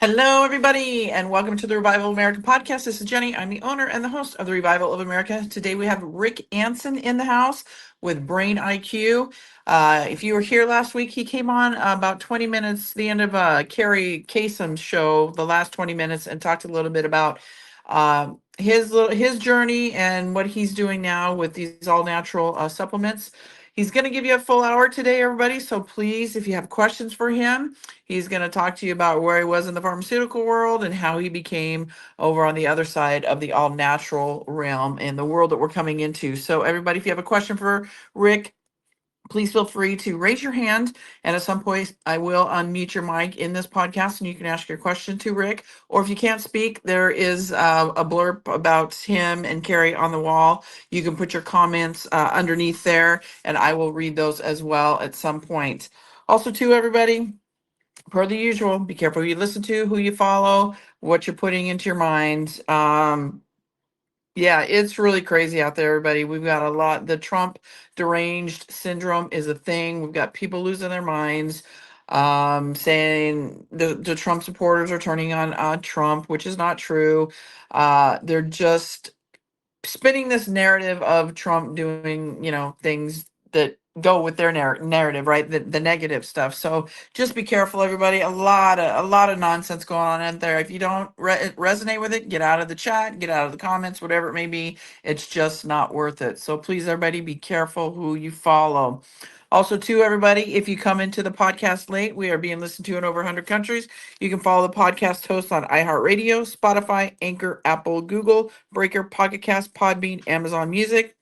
Hello, everybody, and welcome to the Revival of America podcast. This is Jenny. I'm the owner and the host of the Revival of America. Today we have Rick Anson in the house with Brain IQ. If you were here last week, he came on about 20 minutes, the end of Carrie Kasem's show, the last 20 minutes, and talked a little bit about his journey and what he's doing now with these all natural supplements. He's going to give you a full hour today, everybody. So please, if you have questions for him, he's going to talk to you about where he was in the pharmaceutical world and how he became over on the other side of the all natural realm and the world that we're coming into. So, everybody, if you have a question for Rick, please feel free to raise your hand. And at some point, I will unmute your mic in this podcast and you can ask your question to Rick. Or if you can't speak, there is a blurb about him and Carrie on the wall. You can put your comments underneath there and I will read those as well at some point. Also, too, everybody, per the usual, be careful who you listen to, who you follow, what you're putting into your mind. Yeah, it's really crazy out there, everybody. We've got a lot. The Trump deranged syndrome is a thing. We've got people losing their minds, saying the Trump supporters are turning on Trump, which is not true. They're just spinning this narrative of Trump doing, things that go with their narrative, right? The negative stuff. So just be careful, everybody. A lot of nonsense going on out there. If you don't resonate with it, get out of the chat, get out of the comments, whatever it may be. It's just not worth it. So please, everybody, be careful who you follow. Also, too, everybody, if you come into the podcast late, we are being listened to in over 100 countries. You can follow the podcast host on iHeartRadio, Spotify, Anchor, Apple, Google, Breaker, PocketCast, Podbean, Amazon Music.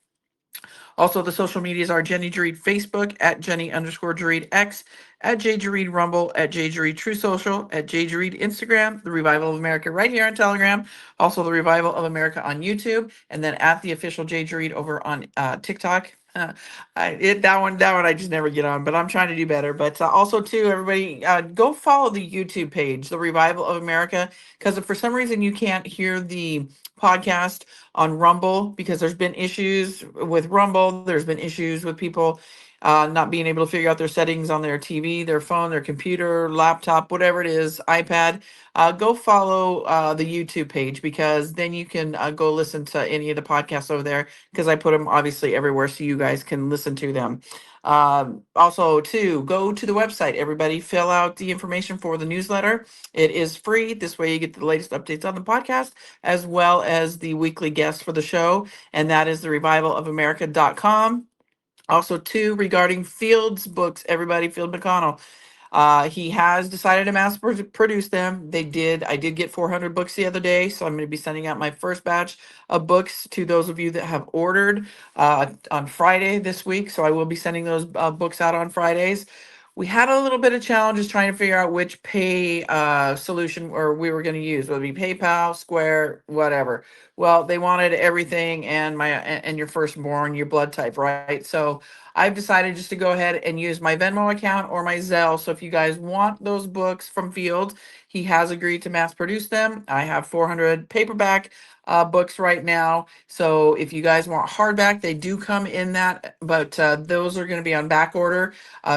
Also, the social medias are Jenny JERREAD Facebook, at Jenny_JERREAD X, at JJERREAD Rumble, at JJERREAD True Social, at JJERREAD Instagram, The Revival of America right here on Telegram, also The Revival of America on YouTube, and then at the official JJERREAD over on TikTok. That one I just never get on, but I'm trying to do better. But also too, everybody, go follow the YouTube page, The Revival of America, because if for some reason you can't hear the podcast on Rumble, because there's been issues with Rumble, there's been issues with people not being able to figure out their settings on their TV, their phone, their computer, laptop, whatever it is, iPad. Go follow the YouTube page, because then you can go listen to any of the podcasts over there, because I put them obviously everywhere so you guys can listen to them. Also, too, go to the website. Everybody fill out the information for the newsletter. It is free. This way you get the latest updates on the podcast as well as the weekly guests for the show. And that is therevivalofamerica.com. Also, too, regarding Field's books, everybody, Field McConnell. He has decided to mass produce them. I did get 400 books the other day, so I'm going to be sending out my first batch of books to those of you that have ordered on Friday this week. So I will be sending those books out on Fridays. We had a little bit of challenges trying to figure out which pay solution or we were going to use, whether it be PayPal, Square, whatever. Well, they wanted everything and your firstborn, your blood type, right? So I've decided just to go ahead and use my Venmo account or my Zelle. So if you guys want those books from Field, he has agreed to mass produce them. I have 400 paperback books right now. So if you guys want hardback, they do come in that, but those are going to be on back order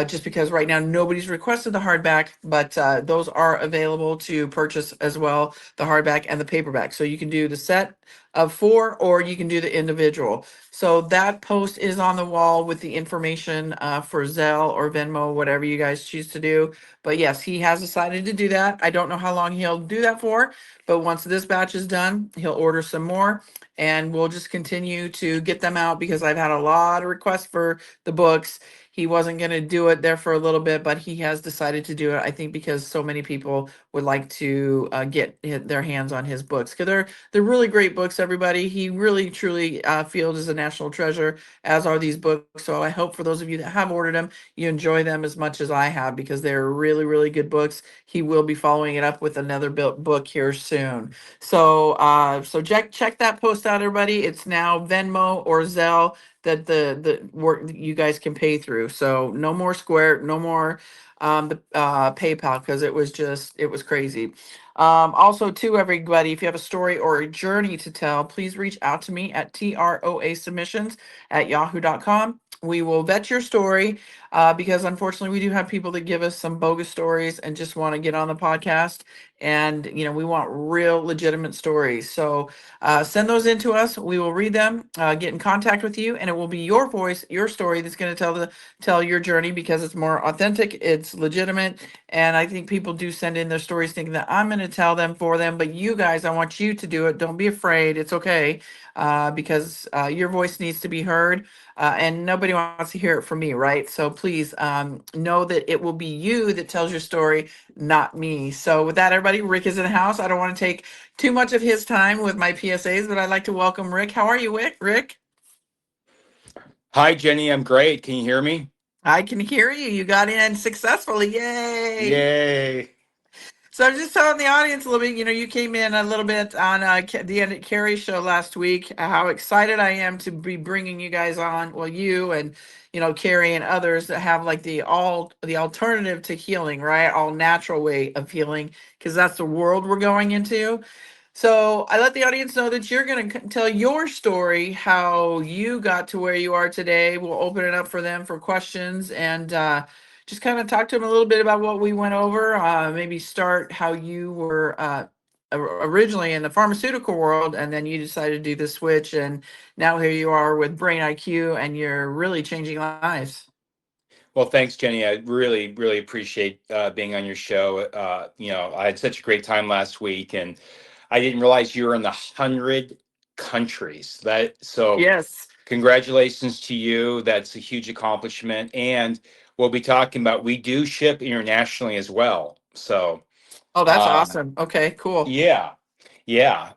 just because right now nobody's requested the hardback, but those are available to purchase as well, the hardback and the paperback. So you can do the set of 4 or you can do the individual. So that post is on the wall with the information for Zelle or Venmo, whatever you guys choose to do. But yes, he has decided to do that. I don't know how long he'll do that for, but once this batch is done, he'll order some more and we'll just continue to get them out, because I've had a lot of requests for the books. He wasn't going to do it there for a little bit, but he has decided to do it, I think, because so many people would like to get their hands on his books, because they're really great books, everybody. He really, truly Field is a national treasure, as are these books. So I hope for those of you that have ordered them, you enjoy them as much as I have, because they're really, really good books. He will be following it up with another book here soon. So check that post out, everybody. It's now Venmo or Zelle that the work you guys can pay through. So no more Square, no more the PayPal, because it was crazy. Also, too, everybody, if you have a story or a journey to tell, please reach out to me at troasubmissions@yahoo.com. We will vet your story because unfortunately we do have people that give us some bogus stories and just want to get on the podcast. And we want real legitimate stories. So send those in to us. We will read them, get in contact with you, and it will be your voice, your story that's going to tell your journey, because it's more authentic, it's legitimate. And I think people do send in their stories thinking that I'm going to tell them for them, but you guys, I want you to do it. Don't be afraid. It's okay, because your voice needs to be heard, and nobody wants to hear it from me, right? So please know that it will be you that tells your story, not me. So with that, everybody, Rick is in the house. I don't want to take too much of his time with my PSAs, but I'd like to welcome Rick. How are you, Rick? Hi, Jenny. I'm great. Can you hear me? I can hear you. You got in successfully. Yay. Yay. So I was just telling the audience a little bit, you came in a little bit on the end of Carrie's show last week, how excited I am to be bringing you guys on. Well, you and, Carrie and others that have like the alternative to healing, right? All natural way of healing, because that's the world we're going into. So I let the audience know that you're going to tell your story, how you got to where you are today. We'll open it up for them for questions, and just kind of talk to them a little bit about what we went over. Maybe start how you were originally in the pharmaceutical world, and then you decided to do the switch, and now here you are with Brain IQ, and you're really changing lives. Well, thanks, Jenny. I really, really appreciate being on your show. I had such a great time last week, and I didn't realize you were in the 100 countries. So Yes. congratulations to you. That's a huge accomplishment. And we'll be talking about, we do ship internationally as well. So, Oh, that's um, awesome. Okay, cool. yeah. Yeah.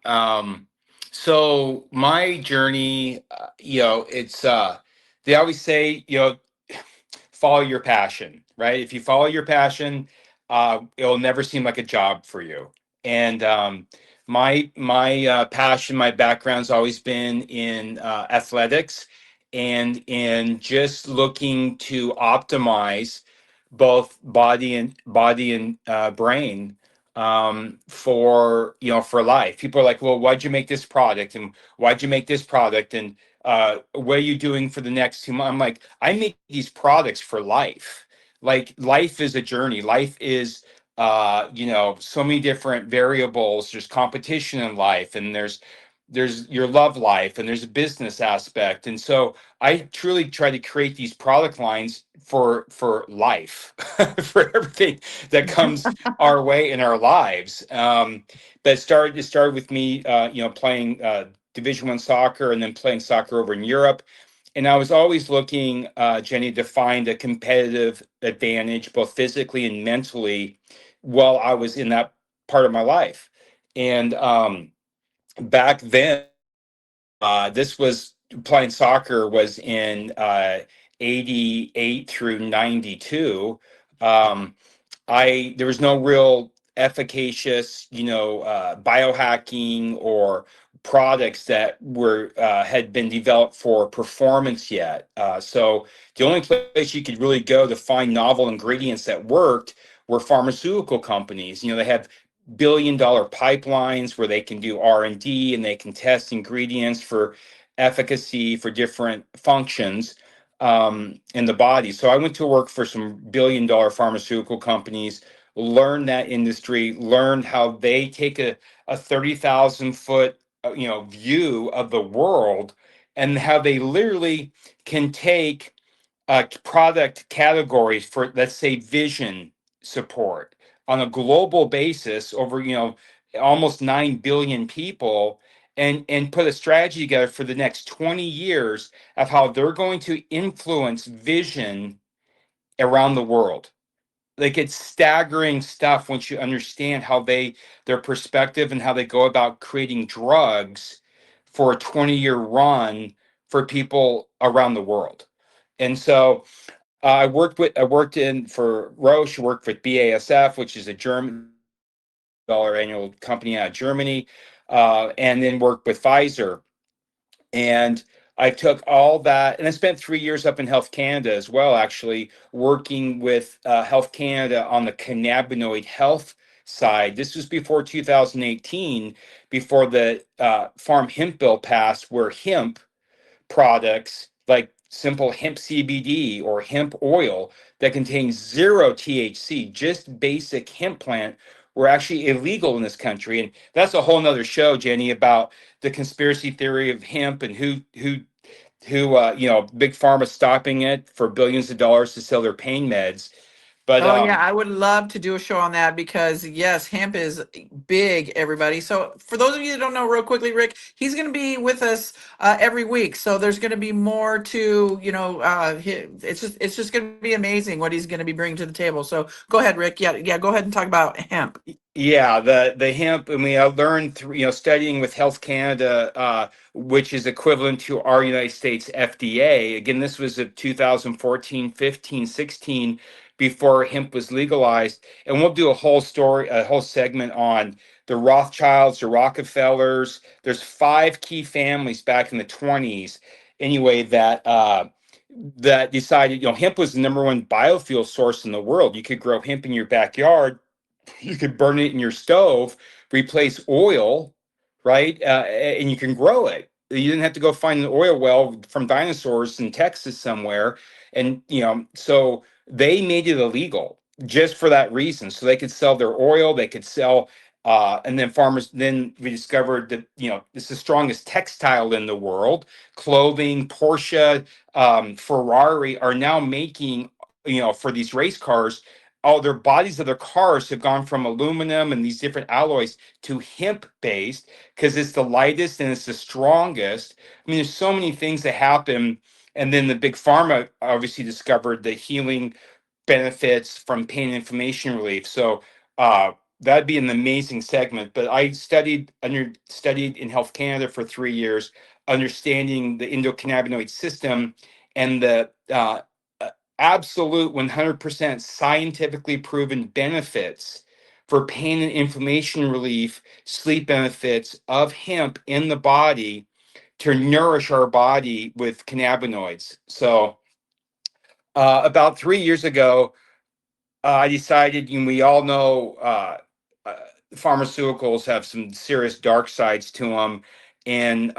So my journey, it's they always say, follow your passion, right? If you follow your passion, it'll never seem like a job for you. And my passion, my background's always been in athletics and in just looking to optimize both body and brain for life. People are like, well, why'd you make this product, and why'd you make this product, and what are you doing for the next 2 months? I'm like, I make these products for life. Like, life is a journey. Life is so many different variables. There's competition in life, and there's your love life, and there's a business aspect. And so I truly try to create these product lines for life, for everything that comes our way in our lives. But it started with me, playing Division I soccer, and then playing soccer over in Europe. And I was always looking, Jenny, to find a competitive advantage, both physically and mentally, while I was in that part of my life. And back then, this was playing soccer was in 88 through 92. Um, there was no real efficacious, biohacking or products that were had been developed for performance yet. So the only place you could really go to find novel ingredients that worked were pharmaceutical companies. They have billion-dollar pipelines where they can do R&D, and they can test ingredients for efficacy for different functions in the body. So I went to work for some billion-dollar pharmaceutical companies, learned that industry, learned how they take a 30,000 foot view of the world, and how they literally can take product categories for, let's say, vision support on a global basis over almost 9 billion people, and put a strategy together for the next 20 years of how they're going to influence vision around the world. Like, it's staggering stuff once you understand how their perspective and how they go about creating drugs for a 20-year run for people around the world. And so I worked in for Roche, worked with BASF, which is a German dollar annual company out of Germany, and then worked with Pfizer. And I took all that, and I spent 3 years up in Health Canada as well, actually working with Health Canada on the cannabinoid health side. This was before 2018, before the Farm Hemp Bill passed, where hemp products like simple hemp CBD or hemp oil that contains zero THC, just basic hemp plant, were actually illegal in this country. And that's a whole nother show, Jenny, about the conspiracy theory of hemp and who big pharma stopping it for billions of dollars to sell their pain meds. But Oh yeah, I would love to do a show on that because yes, hemp is big, everybody. So for those of you that don't know, real quickly, Rick, he's going to be with us every week. So there's going to be more to it's just going to be amazing what he's going to be bringing to the table. So go ahead, Rick. Yeah, yeah, go ahead and talk about hemp. Yeah, the hemp, and we learned through studying with Health Canada, which is equivalent to our United States FDA. Again, this was of 2014, 15, 16, before hemp was legalized. And we'll do a whole story, a whole segment on the Rothschilds, the Rockefellers. There's five key families back in the 20s, anyway, that decided, hemp was the number one biofuel source in the world. You could grow hemp in your backyard, you could burn it in your stove, replace oil, right? And you can grow it. You didn't have to go find an oil well from dinosaurs in Texas somewhere. And, so they made it illegal just for that reason. So they could sell their oil, they could sell, and then farmers, then we discovered that, it's the strongest textile in the world. Clothing, Porsche, Ferrari are now making, for these race cars, all their bodies of their cars have gone from aluminum and these different alloys to hemp based because it's the lightest and it's the strongest. I mean, there's so many things that happen. And then the big pharma obviously discovered the healing benefits from pain and inflammation relief. So that'd be an amazing segment. But I studied in Health Canada for 3 years, understanding the endocannabinoid system and the absolute 100% scientifically proven benefits for pain and inflammation relief, sleep benefits of hemp in the body to nourish our body with cannabinoids. So, about 3 years ago, I decided, we all know uh, pharmaceuticals have some serious dark sides to them. And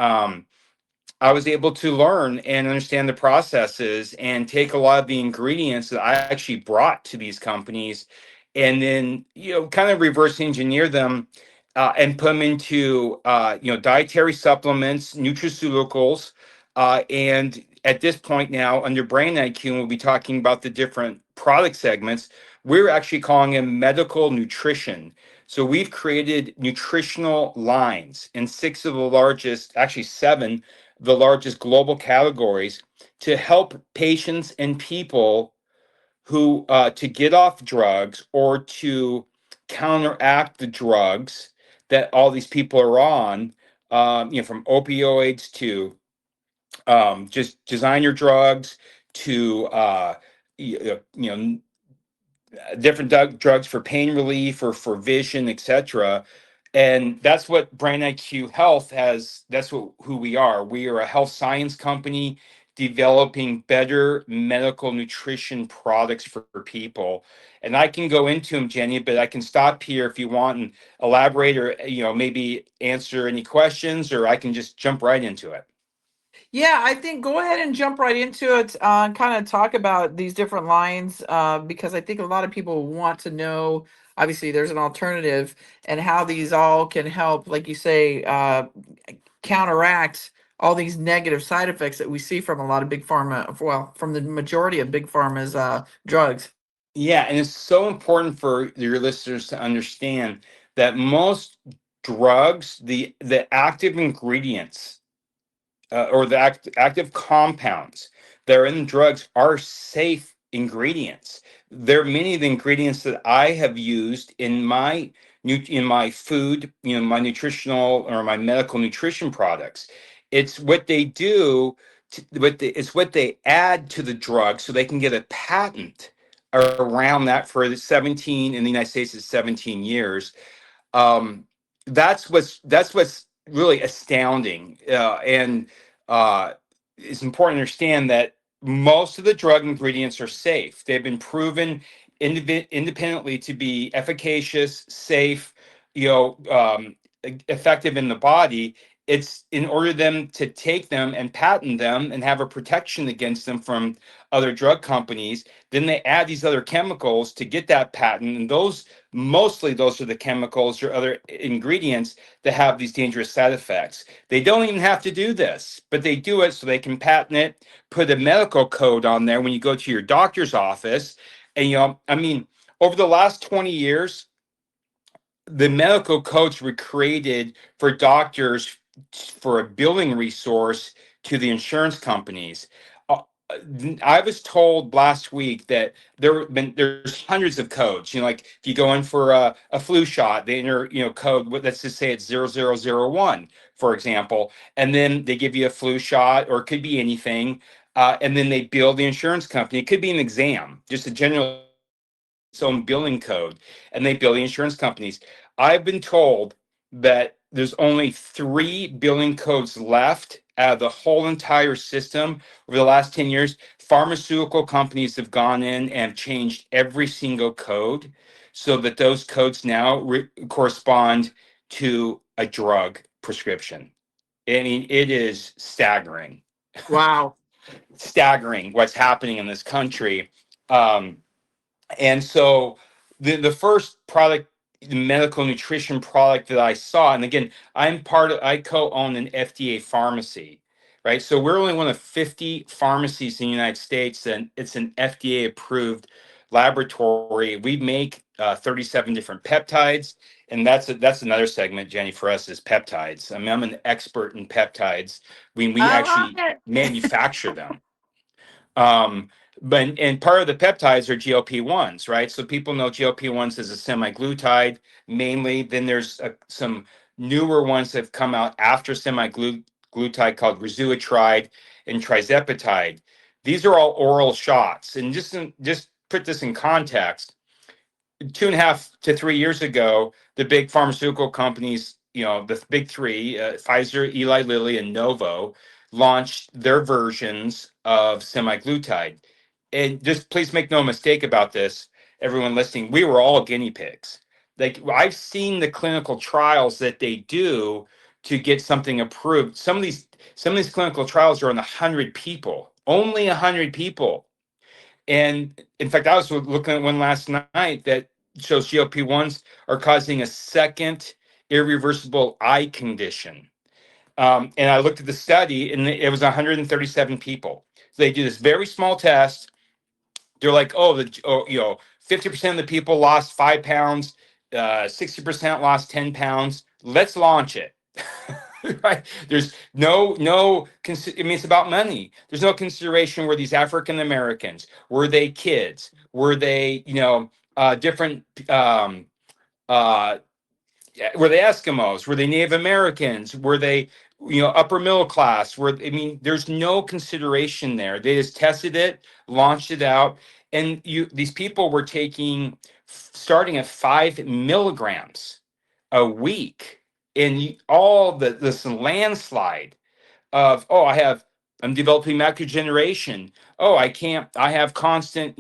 I was able to learn and understand the processes and take a lot of the ingredients that I actually brought to these companies and then, kind of reverse engineer them and put them into, dietary supplements, nutraceuticals. And at this point now, under Brain IQ, we'll be talking about the different product segments. We're actually calling them medical nutrition. So we've created nutritional lines in six of the largest, actually seven, the largest global categories to help patients and people who to get off drugs or to counteract the drugs that all these people are on, from opioids to just designer drugs to different drugs for pain relief or for vision, etc. And that's what Brain IQ Health has. That's who we are. We are a health science company developing better medical nutrition products for people. And I can go into them, Jenny, but I can stop here if you want and elaborate or maybe answer any questions, or I can just jump right into it. Yeah, I think go ahead and jump right into it. Kind of talk about these different lines because I think a lot of people want to know. Obviously, there's an alternative and how these all can help, like you say, counteract all these negative side effects that we see from a lot of big pharma. Well, from the majority of big pharma's drugs. Yeah, and it's so important for your listeners to understand that most drugs, the active ingredients or the active compounds that are in drugs are safe ingredients. There are many of the ingredients that I have used in my food, my nutritional or my medical nutrition products. It's what they do. It's what they add to the drug so they can get a patent around that for the 17 in the United States is 17 years. um, that's what's really astounding, and it's important to understand that most of the drug ingredients are safe. They've been proven independently to be efficacious, safe, effective in the body. it's in order them to take them and patent them and have a protection against them from other drug companies. Then they add these other chemicals to get that patent, and those, mostly those are the chemicals or other ingredients that have these dangerous side effects. They don't even have to do this, but they do it so they can patent it, put a medical code on there when you go to your doctor's office. And I mean, over the last 20 years, the medical codes were created for doctors for a billing resource to the insurance companies. Uh, I was told last week that there's hundreds of codes. Like if you go in for a flu shot, they enter code. Let's just say it's 0001, for example, and then they give you a flu shot, or it could be anything, and then they bill the insurance company. It could be an exam, just a general its own billing code, and they bill the insurance companies. I've been told that there's only 3 billing codes left out of the whole entire system. Over the last 10 years, pharmaceutical companies have gone in and changed every single code so that those codes now correspond to a drug prescription. I mean, it is staggering. Wow. Staggering what's happening in this country. Um, and so the first product, the medical nutrition product that I saw, and again, I co-own an FDA pharmacy, right? So we're only one of 50 pharmacies in the United States, and it's an FDA approved laboratory. We make 37 different peptides, and that's another segment, Jenny, for us is peptides. I mean, I'm an expert in peptides. We I love actually it. manufacture them. Um, but and part of the peptides are GLP-1s, right? So people know GLP-1s as a semaglutide mainly. Then there's some newer ones that have come out after semaglutide called risuetride and trizepatide. These are all oral shots. And just put this in context, 2.5 to 3 years ago, the big pharmaceutical companies, the big three, Pfizer, Eli Lilly, and Novo, launched their versions of semaglutide. And just please make no mistake about this, everyone listening, we were all guinea pigs. Like I've seen the clinical trials that they do to get something approved. Some of these clinical trials are on 100 people, only 100 people. And in fact, I was looking at one last night that shows GLP-1s are causing a second irreversible eye condition. And I looked at the study, and it was 137 people. So they do this very small test. They're like, 50% of the people lost 5 pounds, 60% lost 10 pounds. Let's launch it. Right? There's I mean, it's about money. There's no consideration. Were these African Americans? Were they kids? Were they, different, uh, were they Eskimos? Were they Native Americans? Were they, upper middle class? I mean, there's no consideration there. They just tested it, launched it out, and these people were taking, starting at 5 milligrams a week, and all this landslide of, I'm developing macular degeneration. Oh, I have constant,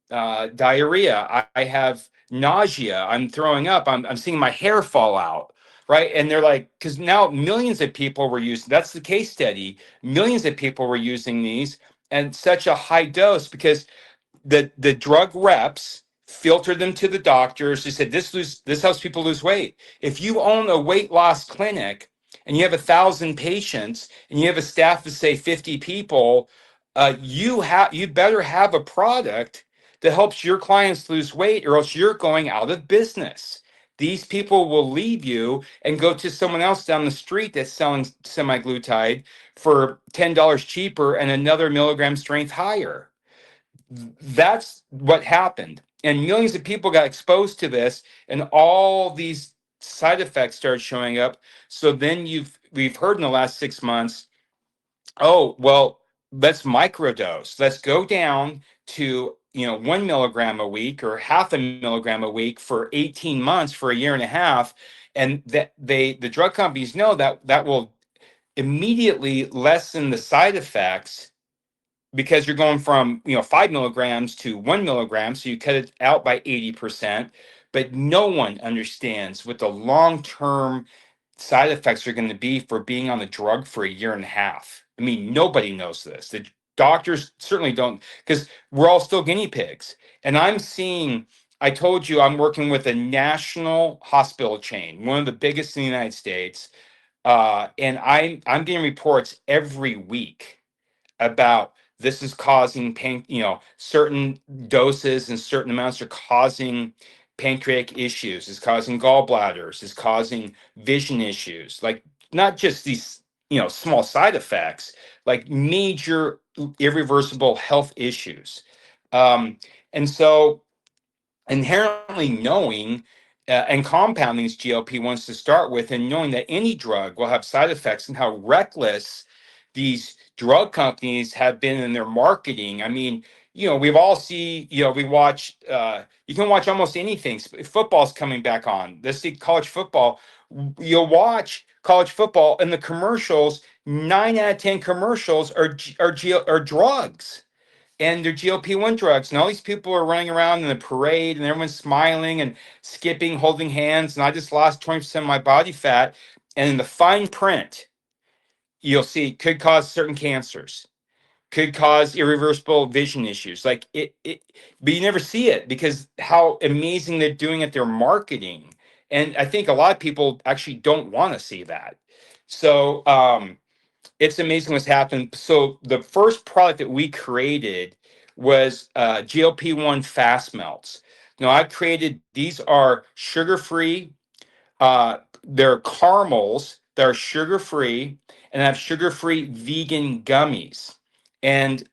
diarrhea. I have nausea. I'm throwing up. I'm seeing my hair fall out. Right. And they're like, because now millions of people were using, that's the case study. Millions of people were using these, and such a high dose because the drug reps filtered them to the doctors. They said this helps people lose weight. If you own a weight loss clinic and you have 1,000 patients and you have a staff of say 50 people, you better have a product that helps your clients lose weight, or else you're going out of business. These people will leave you and go to someone else down the street that's selling semaglutide for $10 cheaper and another milligram strength higher. That's what happened, and millions of people got exposed to this, and all these side effects started showing up. So then we've heard in the last 6 months, oh well, let's microdose, let's go down to 1 milligram a week or half a milligram a week for 18 months, for a year and a half. And that the drug companies know that will immediately lessen the side effects, because you're going from 5 milligrams to 1 milligram, so you cut it out by 80%. But no one understands what the long-term side effects are going to be for being on the drug for a year and a half. I mean, nobody knows this. The doctors certainly don't, because we're all still guinea pigs. And I'm seeing, I told you I'm working with a national hospital chain, one of the biggest in the United States. And I'm getting reports every week about this is causing pain, certain doses and certain amounts are causing pancreatic issues, is causing gallbladders, is causing vision issues, like not just these, small side effects, like major irreversible health issues. And so inherently knowing and compounding these GLP-1s to start with, and knowing that any drug will have side effects, and how reckless these drug companies have been in their marketing. I mean, we've all we watch, you can watch almost anything. Football's coming back on. Let's see college football. You'll watch college football, and the commercials, 9 out of 10 commercials are drugs, and they're GLP-1 drugs. And all these people are running around in the parade, and everyone's smiling and skipping, holding hands. And I just lost 20% of my body fat. And in the fine print, you'll see could cause certain cancers, could cause irreversible vision issues. Like but you never see it because how amazing they're doing at their marketing. And I think a lot of people actually don't want to see that. So, it's amazing what's happened. So the first product that we created was GLP-1 fast melts. Now I created, these are sugar-free. They're caramels that are sugar-free, and have sugar-free vegan gummies. And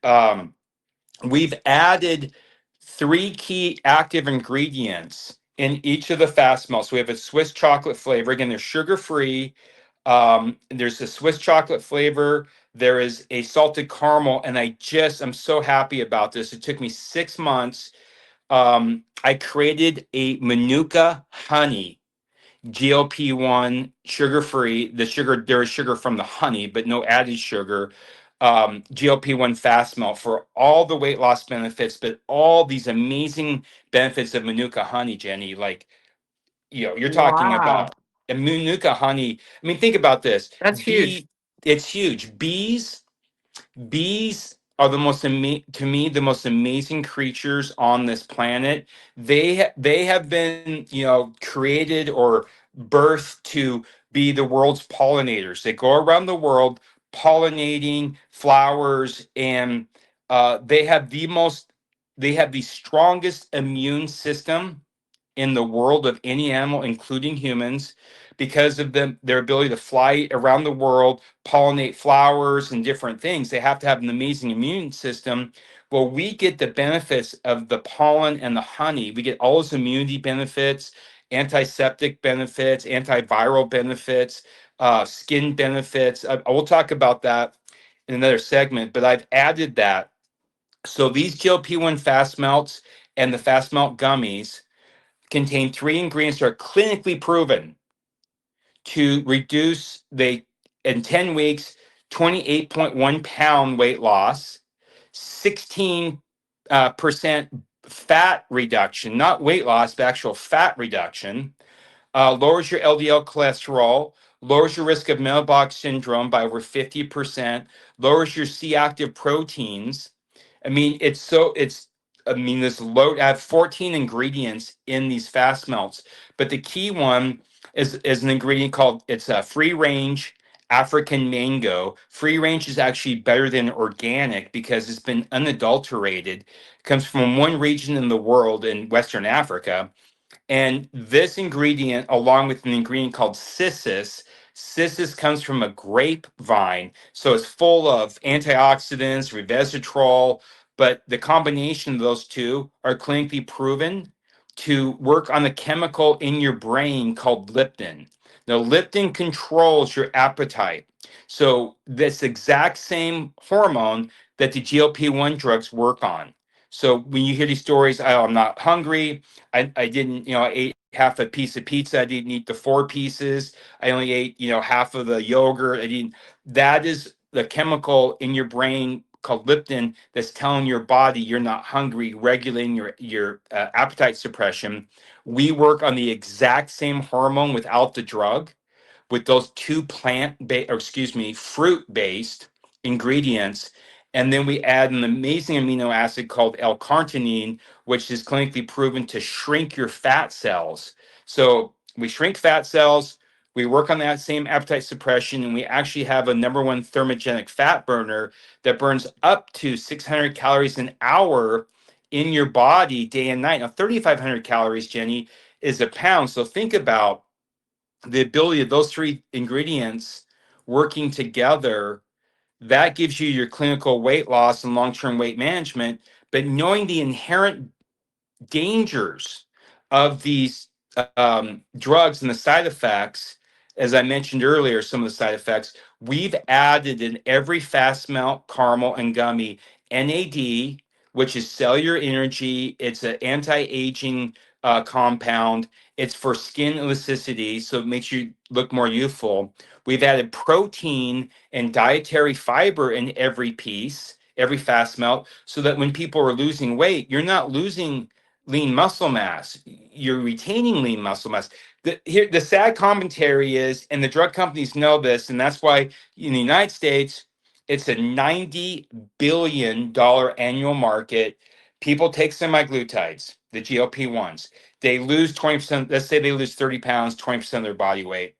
we've added 3 key active ingredients in each of the fast melts. We have a Swiss chocolate flavor. Again, they're sugar-free. There's a Swiss chocolate flavor. There is a salted caramel, and I'm so happy about this. It took me 6 months. I created a Manuka honey GLP-1 sugar-free. There is sugar from the honey, but no added sugar. GLP-1 fast melt for all the weight loss benefits, but all these amazing benefits of Manuka honey, Jenny. Like, you're talking Wow. about a Manuka honey. I mean, think about this. That's huge. It's huge. Bees are to me the most amazing creatures on this planet. They have been, created or birthed to be the world's pollinators. They go around the world pollinating flowers, and they have the strongest immune system in the world of any animal, including humans, because of their ability to fly around the world, pollinate flowers and different things. They have to have an amazing immune system. Well, we get the benefits of the pollen and the honey. We get all those immunity benefits, antiseptic benefits, antiviral benefits, skin benefits. I will talk about that in another segment, but I've added that. So these GLP-1 fast melts and the fast melt gummies contain 3 ingredients that are clinically proven to reduce in 10 weeks, 28.1 pound weight loss, 16% fat reduction, not weight loss, but actual fat reduction, lowers your LDL cholesterol, lowers your risk of metabolic syndrome by over 50%, lowers your C active proteins. I mean, this load, I have 14 ingredients in these fast melts, but the key one is an ingredient called, it's a free range African mango. Free range is actually better than organic because it's been unadulterated. It comes from one region in the world in Western Africa, and this ingredient, along with an ingredient called cissus comes from a grapevine. So it's full of antioxidants, resveratrol, but the combination of those two are clinically proven to work on the chemical in your brain called leptin. Now, leptin controls your appetite. So this exact same hormone that the GLP-1 drugs work on. So when you hear these stories, oh, I'm not hungry, I didn't, I ate half a piece of pizza. I didn't eat the 4 pieces. I only ate, half of the yogurt. I didn't. That is the chemical in your brain called leptin that's telling your body you're not hungry, regulating your appetite suppression. We work on the exact same hormone without the drug. with those two fruit based ingredients. And then we add an amazing amino acid called L-carnitine, which is clinically proven to shrink your fat cells. So we shrink fat cells, we work on that same appetite suppression, and we actually have a number one thermogenic fat burner that burns up to 600 calories an hour in your body day and night. Now, 3,500 calories, Jenny, is a pound. So think about the ability of those three ingredients working together. That gives you your clinical weight loss and long-term weight management. But knowing the inherent dangers of these drugs and the side effects, as I mentioned earlier, some of the side effects, we've added in every fast melt, caramel, and gummy NAD, which is cellular energy. It's an anti-aging compound. It's for skin elasticity, so it makes you look more youthful. We've added protein and dietary fiber in every piece, every fast melt, so that when people are losing weight, you're not losing lean muscle mass. You're retaining lean muscle mass. The sad commentary is, and the drug companies know this, and that's why in the United States, it's a $90 billion annual market. People take semaglutides, the GLP-1s. They lose 20%, let's say they lose 30 pounds, 20% of their body weight.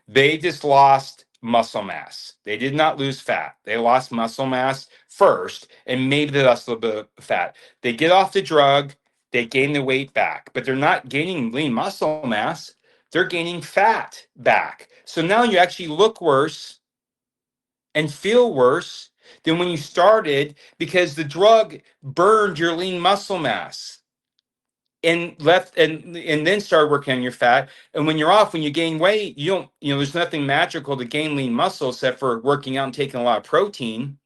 They just lost muscle mass. They did not lose fat. They lost muscle mass first, and maybe they lost a little bit of fat. They get off the drug, they gain the weight back, but they're not gaining lean muscle mass. They're gaining fat back. So now you actually look worse and feel worse than when you started because the drug burned your lean muscle mass and left and then started working on your fat. And when you're off, when you gain weight, you don't, there's nothing magical to gain lean muscle except for working out and taking a lot of protein.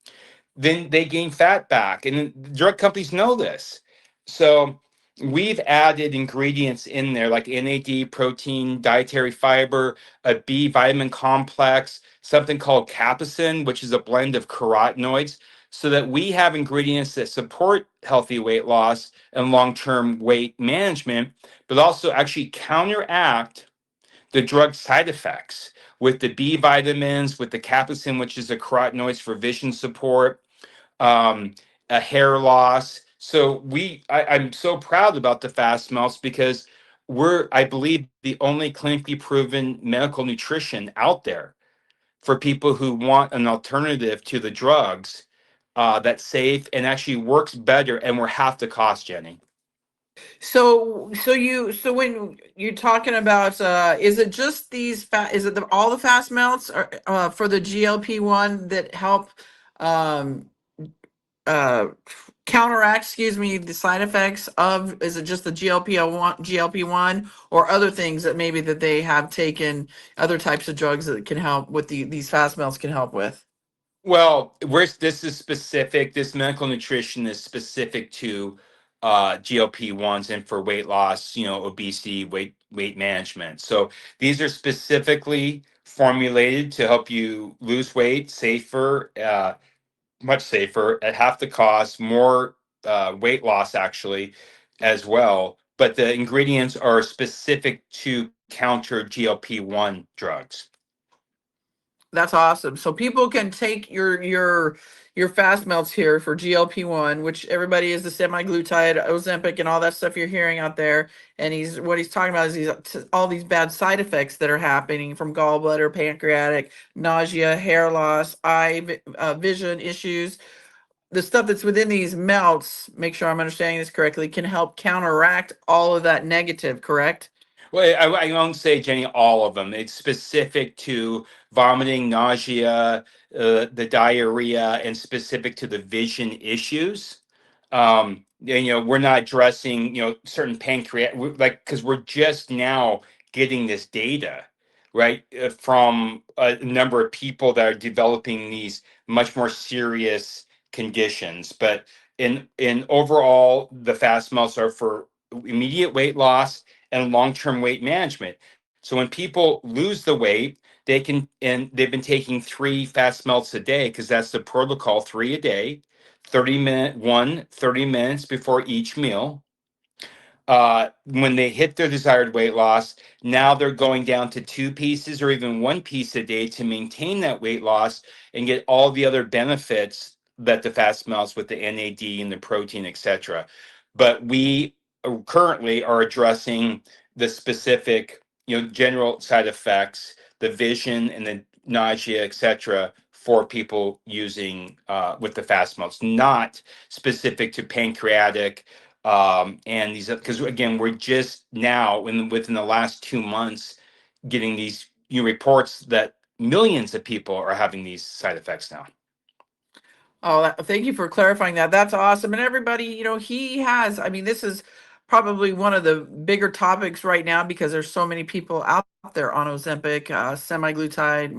Then they gain fat back. And drug companies know this. So we've added ingredients in there like NAD, protein, dietary fiber, a B vitamin complex, something called capsaicin, which is a blend of carotenoids, so that we have ingredients that support healthy weight loss and long-term weight management, but also actually counteract the drug side effects with the B vitamins, with the capsaicin, which is a carotenoids for vision support, um, a hair loss. So I'm so proud about the fast melts because we're, I believe, the only clinically proven medical nutrition out there for people who want an alternative to the drugs that's safe and actually works better, and we're half the cost, Jenny. So when you're talking about, is it just is it all the fast melts or, for the GLP-1 that help, um, uh, counteract, excuse me, the side effects of, is it just the GLP-1 or other things that maybe that they have taken, other types of drugs that can help with these fast melts can help with? Well, this is specific. This medical nutrition is specific to GLP-1s and for weight loss, obesity, weight management. So these are specifically formulated to help you lose weight safer, much safer at half the cost, more weight loss actually as well. But the ingredients are specific to counter GLP-1 drugs. That's awesome. So people can take your fast melts here for GLP-1, which everybody is the semaglutide, Ozempic, and all that stuff you're hearing out there. And what he's talking about is all these bad side effects that are happening from gallbladder, pancreatic, nausea, hair loss, vision issues. The stuff that's within these melts, make sure I'm understanding this correctly, can help counteract all of that negative, correct? Well, I won't say, Jenny, all of them. It's specific to vomiting, nausea, the diarrhea, and specific to the vision issues. We're not addressing, certain pancreatic, like, because we're just now getting this data, right, from a number of people that are developing these much more serious conditions. But in overall, the fast melts are for immediate weight loss and long-term weight management. So when people lose the weight, and they've been taking 3 fast melts a day because that's the protocol, 3 a day, 30 minutes before each meal. when they hit their desired weight loss, now they're going down to 2 pieces or even 1 piece a day to maintain that weight loss and get all the other benefits that the fat smells with the NAD and the protein, etc. But we currently are addressing the specific, general side effects, the vision and the nausea, etc., for people using with the fast melts, not specific to pancreatic and these, because again, we're just now within the last 2 months getting these reports that millions of people are having these side effects now. Oh, thank you for clarifying that. That's awesome. And everybody, he has, I mean, this is probably one of the bigger topics right now because there's so many people out there on Ozempic, semaglutide,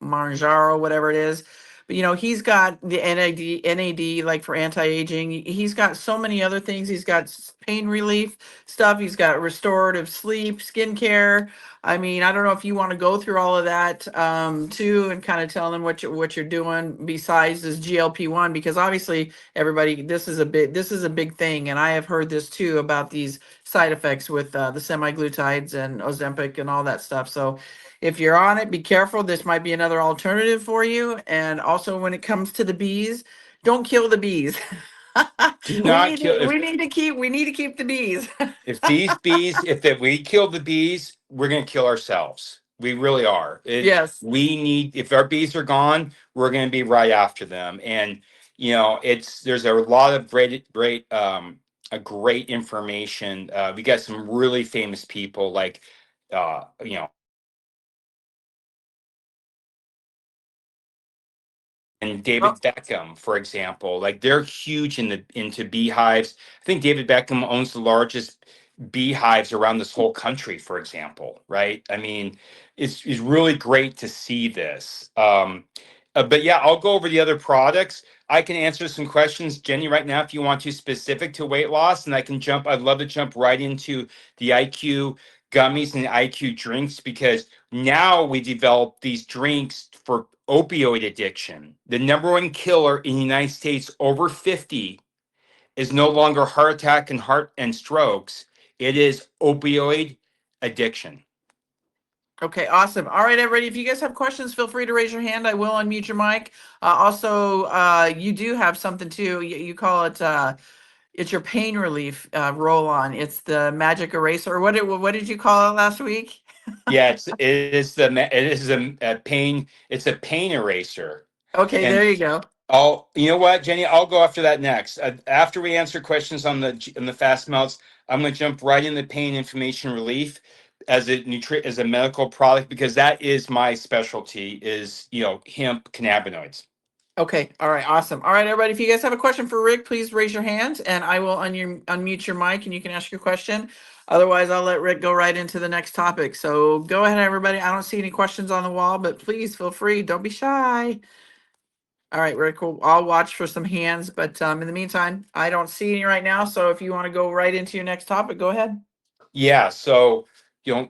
Manjaro, whatever it is. But, he's got the NAD, like for anti-aging. He's got so many other things. He's got pain relief stuff. He's got restorative sleep, skincare. I mean, I don't know if you want to go through all of that too, and kind of tell them what you're doing besides this GLP-1, because obviously everybody, this is a big thing, and I have heard this too about these side effects with the semaglutides and Ozempic and all that stuff. So if you're on it, be careful. This might be another alternative for you. And also, when it comes to the bees, don't kill the bees. Do we not need kill to, we need to keep we need to keep the bees. if these bees, if we kill the bees, we're going to kill ourselves. We really are. Yes. We need, if our bees are gone, we're going to be right after them. And there's a lot of a great information. We got some really famous people like, uh, you know, and Oh, David Beckham, for example, like they're huge into beehives. I think David Beckham owns the largest beehives around this whole country, for example, right? I mean, it's really great to see this. But yeah, I'll go over the other products. I can answer some questions, Jenny, right now if you want to, specific to weight loss, and I'd love to jump right into the IQ gummies and the IQ drinks because now we develop these drinks for opioid addiction. The number one killer in the United States over 50 is no longer heart attack and heart and strokes. It is opioid addiction. okay, awesome. All right, everybody. If you guys have questions, feel free to raise your hand. I will unmute your mic. Also, you do have something too. You call it it's your pain relief roll on. It's the magic eraser. What did you call it last week? Yeah, it is a pain. It's a pain eraser. Okay, And there you go. you know what, Jenny? I'll go after that next. After we answer questions on the fast melts, I'm going to jump right into pain inflammation relief as a medical product because that is my specialty. Is hemp cannabinoids. Okay, all right, awesome. All right, everybody. If you guys have a question for Rick, please raise your hand, and I will unmute your mic, and you can ask your question. Otherwise, I'll let Rick go right into the next topic. So go ahead, everybody. I don't see any questions on the wall, but please feel free. Don't be shy. All right, Rick, I'll watch for some hands, but in the meantime, I don't see any right now. So if you want to go right into your next topic, go ahead. Yeah, so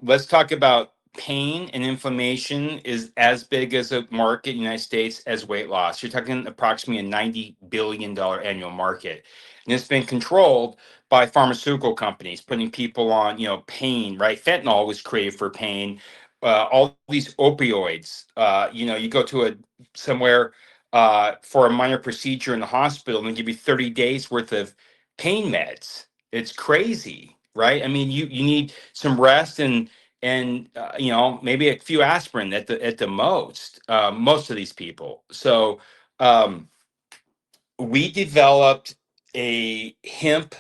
let's talk about pain and inflammation is as big as a market in the United States as weight loss. You're talking approximately a $90 billion annual market. And it's been controlled by pharmaceutical companies, putting people on, pain, right? Fentanyl was created for pain. All these opioids, you go to somewhere for a minor procedure in the hospital and they give you 30 days worth of pain meds. It's crazy, right? I mean, you need some rest and maybe a few aspirin at the most. Most of these people. So um, we developed a hemp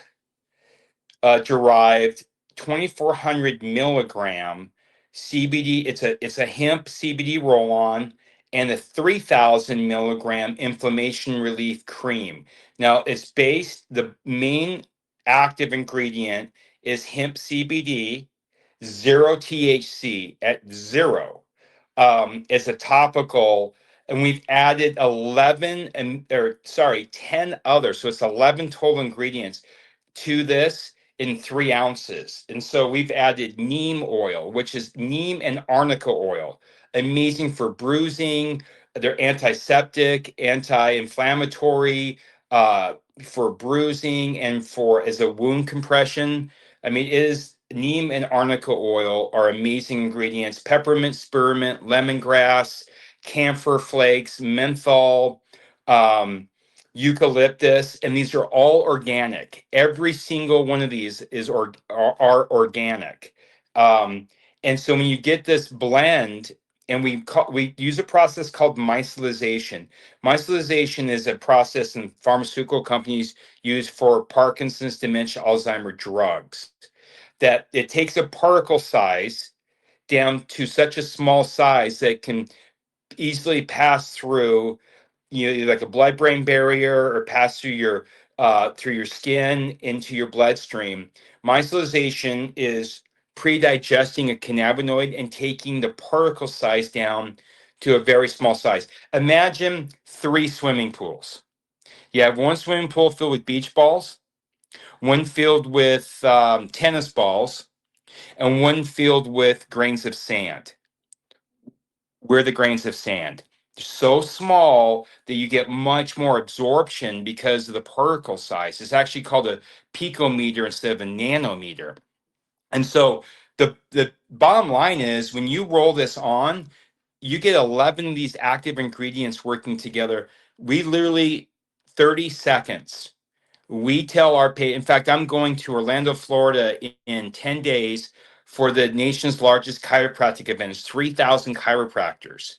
derived 2400 milligram CBD. It's a hemp CBD roll on and a 3000 milligram inflammation relief cream. Now the main active ingredient is hemp CBD, zero THC at zero. It's a topical, and we've added 10 others. So it's 11 total ingredients to this in 3 ounces. And so we've added neem oil, which is neem and arnica oil, amazing for bruising. They're antiseptic, anti-inflammatory, for bruising and for as a wound compression. I mean, it is neem and arnica oil are amazing ingredients. Peppermint, spearmint, lemongrass, camphor flakes, menthol, um, eucalyptus, and these are all organic. Every single one of these are organic. And so when you get this blend, and we use a process called micellization. Micellization is a process in pharmaceutical companies use for Parkinson's, dementia, Alzheimer drugs. That it takes a particle size down to such a small size that it can easily pass through, like a blood-brain barrier, or pass through your skin into your bloodstream. Micellization is pre-digesting a cannabinoid and taking the particle size down to a very small size. Imagine 3 swimming pools. You have one swimming pool filled with beach balls, one filled with tennis balls, and one filled with grains of sand. We're the grains of sand. They're so small that you get much more absorption because of the particle size. It's actually called a picometer instead of a nanometer. And so the bottom line is, when you roll this on, you get 11 of these active ingredients working together. We literally, 30 seconds, we tell our patient. In fact, I'm going to Orlando, Florida in 10 days for the nation's largest chiropractic event. It's 3,000 chiropractors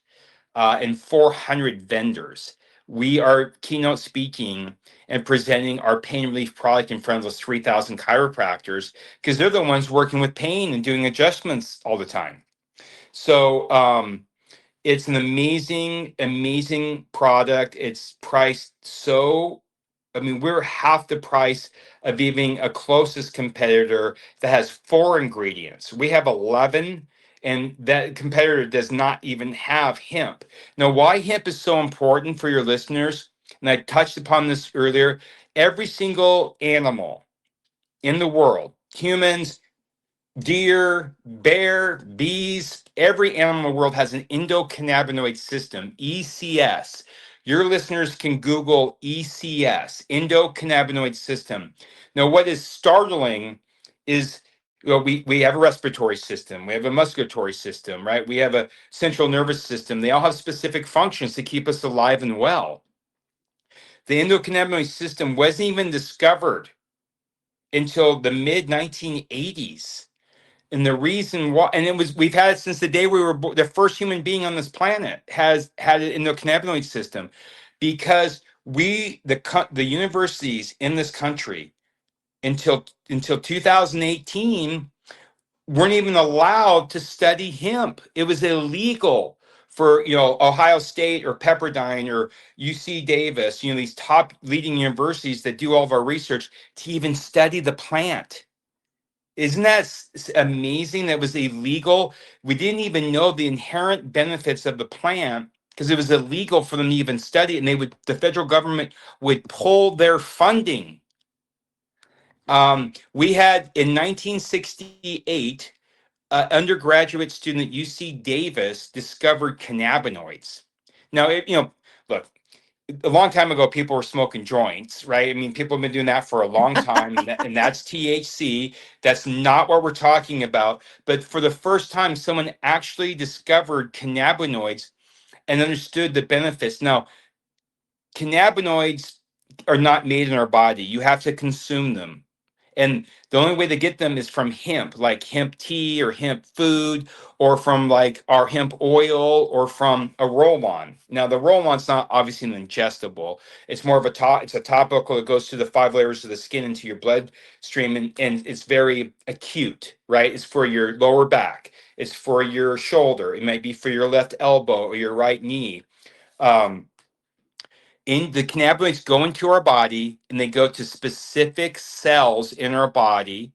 and 400 vendors. We are keynote speaking and presenting our pain relief product in front of those 3,000 chiropractors, because they're the ones working with pain and doing adjustments all the time. So it's an amazing, amazing product. It's priced so, I mean, we're half the price of even a closest competitor that has 4 ingredients. We have 11, and that competitor does not even have hemp. Now, why hemp is so important for your listeners, and I touched upon this earlier, every single animal in the world, humans, deer, bear, bees, every animal in the world has an endocannabinoid system, ECS. Your listeners can Google ECS, endocannabinoid system. Now, what is startling is, well, we have a respiratory system, we have a musculatory system, right? We have a central nervous system. They all have specific functions to keep us alive and well. The endocannabinoid system wasn't even discovered until the mid 1980s. And the reason why, and we've had it since the day we were born. The first human being on this planet has had it in the cannabinoid system, because the universities in this country until 2018 weren't even allowed to study hemp. It was illegal for, Ohio State or Pepperdine or UC Davis, these top leading universities that do all of our research, to even study the plant. Isn't that amazing? That was illegal. We didn't even know the inherent benefits of the plant because it was illegal for them to even study it, and the federal government would pull their funding. We had in 1968, an undergraduate student at UC Davis discovered cannabinoids. Now, look, a long time ago, people were smoking joints, right? I mean, people have been doing that for a long time, and that's THC. That's not what we're talking about. But for the first time, someone actually discovered cannabinoids and understood the benefits. Now, cannabinoids are not made in our body. You have to consume them. And the only way to get them is from hemp, like hemp tea or hemp food, or from like our hemp oil, or from a roll-on. Now, the roll-on's not obviously an ingestible. It's more of it's a topical that goes through the 5 layers of the skin into your bloodstream, and it's very acute, right? It's for your lower back. It's for your shoulder. It might be for your left elbow or your right knee. Um, in the cannabinoids go into our body, and they go to specific cells in our body,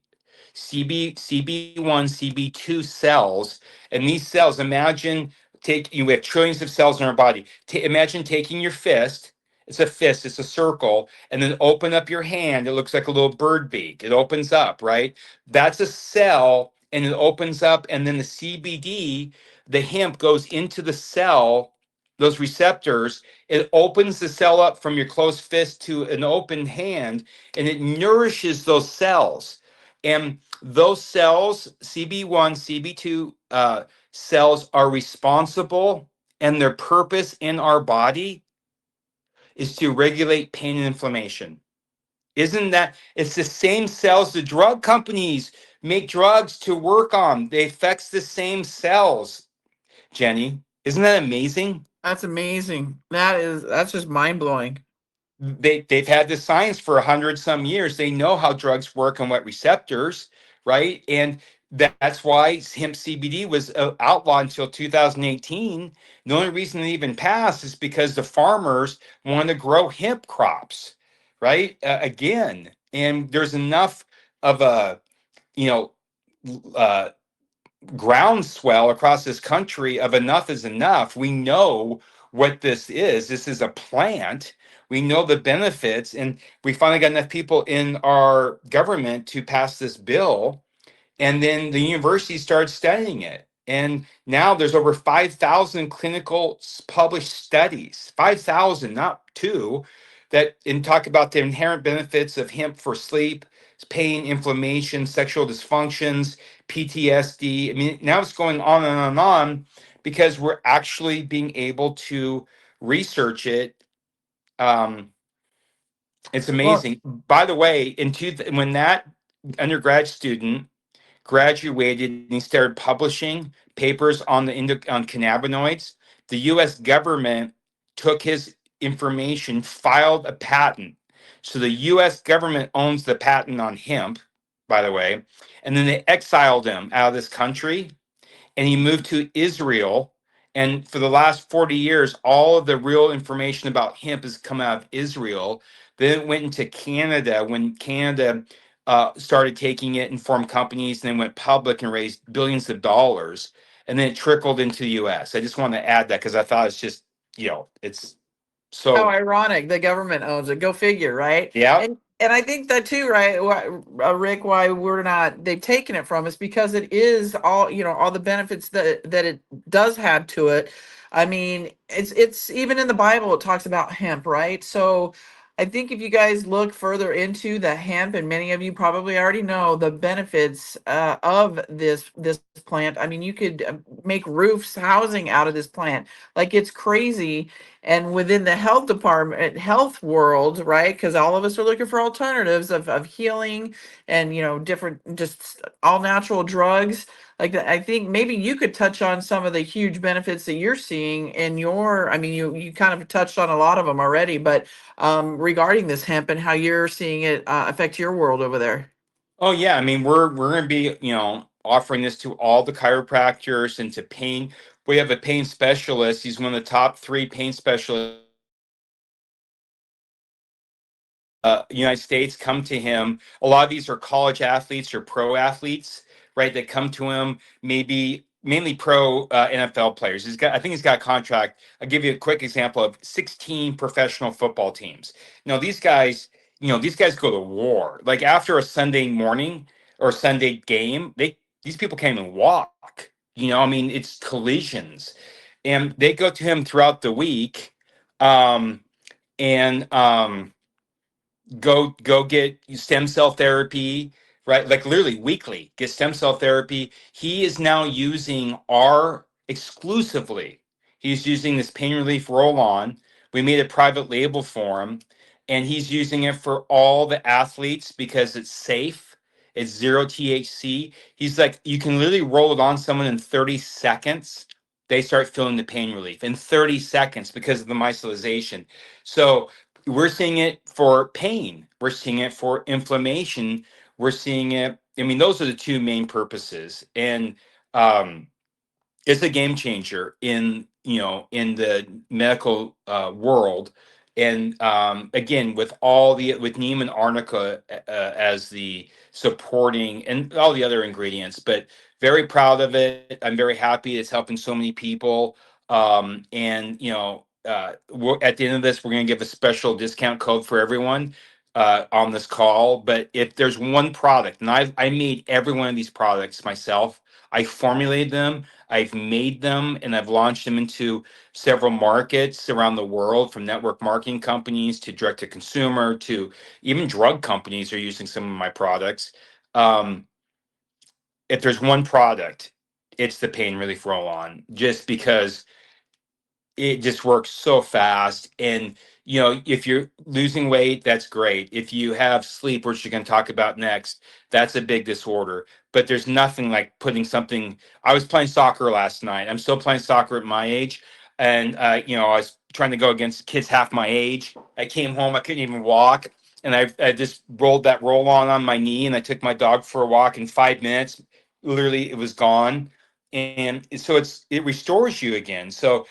CB1, CB2 cells. And these cells, imagine, we have trillions of cells in our body. Imagine taking your fist, it's a fist, it's a circle, and then open up your hand. It looks like a little bird beak. It opens up, right? That's a cell, and it opens up, and then the CBD, the hemp, goes into the cell, those receptors. It opens the cell up from your closed fist to an open hand, and it nourishes those cells. And those cells, CB1, CB2 cells, are responsible, and their purpose in our body is to regulate pain and inflammation. Isn't that, it's the same cells the drug companies make drugs to work on? They affects the same cells, Jenny. Isn't that amazing? That's amazing. That's just mind blowing. They've had the science for 100 some years. They know how drugs work and what receptors, right? And that's why hemp CBD was outlawed until 2018. The only reason it even passed is because the farmers want to grow hemp crops, right? Again, and there's enough of a, you know, uh, groundswell across this country of enough is enough. We know what this is. This is a plant. We know the benefits, and we finally got enough people in our government to pass this bill, and then the university started studying it. And now there's over 5,000 clinical published studies, 5,000, not two, that and talk about the inherent benefits of hemp for sleep, pain, inflammation, sexual dysfunctions, PTSD. I mean, now it's going on and on and on because we're actually being able to research it. Um, it's Well, amazing. By the way, when that undergrad student graduated and he started publishing papers on on cannabinoids, the U.S. government took his information, filed a patent. So the U.S. government owns the patent on hemp, by the way, and then they exiled him out of this country, and he moved to Israel. And for the last 40 years, all of the real information about hemp has come out of Israel. Then it went into Canada when Canada started taking it and formed companies, and then went public and raised billions of dollars. And then it trickled into the US. I just want to add that because I thought it's just, it's how so, ironic, the government owns it. Go figure, right? yeah. And I think that too, right? Rick, why we're not they've taken it from us because it is all, all the benefits that it does have to it. I mean, it's even in the Bible it talks about hemp, right? So I think if you guys look further into the hemp, and many of you probably already know the benefits of this plant. I mean, you could make roofs, housing out of this plant. Like, it's crazy. And within the health department, health world, right? Because all of us are looking for alternatives of healing and, different, just all natural drugs. Like that, I think maybe you could touch on some of the huge benefits that you're seeing in your, I mean, you kind of touched on a lot of them already, but regarding this hemp and how you're seeing it affect your world over there. Oh yeah, I mean we're going to be, offering this to all the chiropractors and to pain. We have a pain specialist. He's one of the top 3 pain specialists United States. Come to him. A lot of these are college athletes or pro athletes, right? That come to him, maybe mainly pro NFL players. I think he's got a contract. I'll give you a quick example of 16 professional football teams. Now these guys go to war. Like after a Sunday morning or Sunday game, these people can't even walk. I mean, it's collisions, and they go to him throughout the week. Um, and go get stem cell therapy, right? Like literally weekly get stem cell therapy. He is now using our exclusively, he's using this pain relief roll on. We made a private label for him, and he's using it for all the athletes because it's safe. It's 0 THC. He's like, you can literally roll it on someone in 30 seconds. They start feeling the pain relief in 30 seconds because of the micellization. So we're seeing it for pain. We're seeing it for inflammation. We're seeing it. I mean, those are the 2 main purposes. And um, it's a game changer in the medical world. And again, with with neem and arnica as the supporting and all the other ingredients, but very proud of it. I'm very happy it's helping so many people. And at the end of this, we're going to give a special discount code for everyone on this call. But if there's one product, and I made every one of these products myself, I formulated them, I've made them, and I've launched them into several markets around the world, from network marketing companies to direct to consumer to even drug companies are using some of my products. Um, if there's one product, it's the pain relief roll on, just because it just works so fast. And if you're losing weight, that's great. If you have sleep, which you're going to talk about next, that's a big disorder. But there's nothing like putting something. I was playing soccer last night. I'm still playing soccer at my age, and I was trying to go against kids half my age. I came home, I couldn't even walk, and I just rolled that roll on my knee, and I took my dog for a walk. In 5 minutes, literally, it was gone. And so it restores you again. So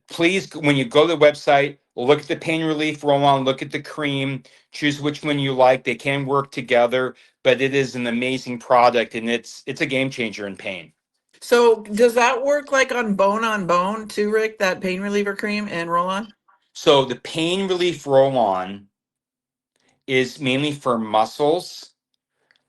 please, when you go to the website, look at the pain relief roll on, look at the cream, choose which one you like. They can work together, but it is an amazing product, and it's a game changer in pain. So does that work like on bone too, Rick? That pain reliever cream and roll on? So the pain relief roll on is mainly for muscles,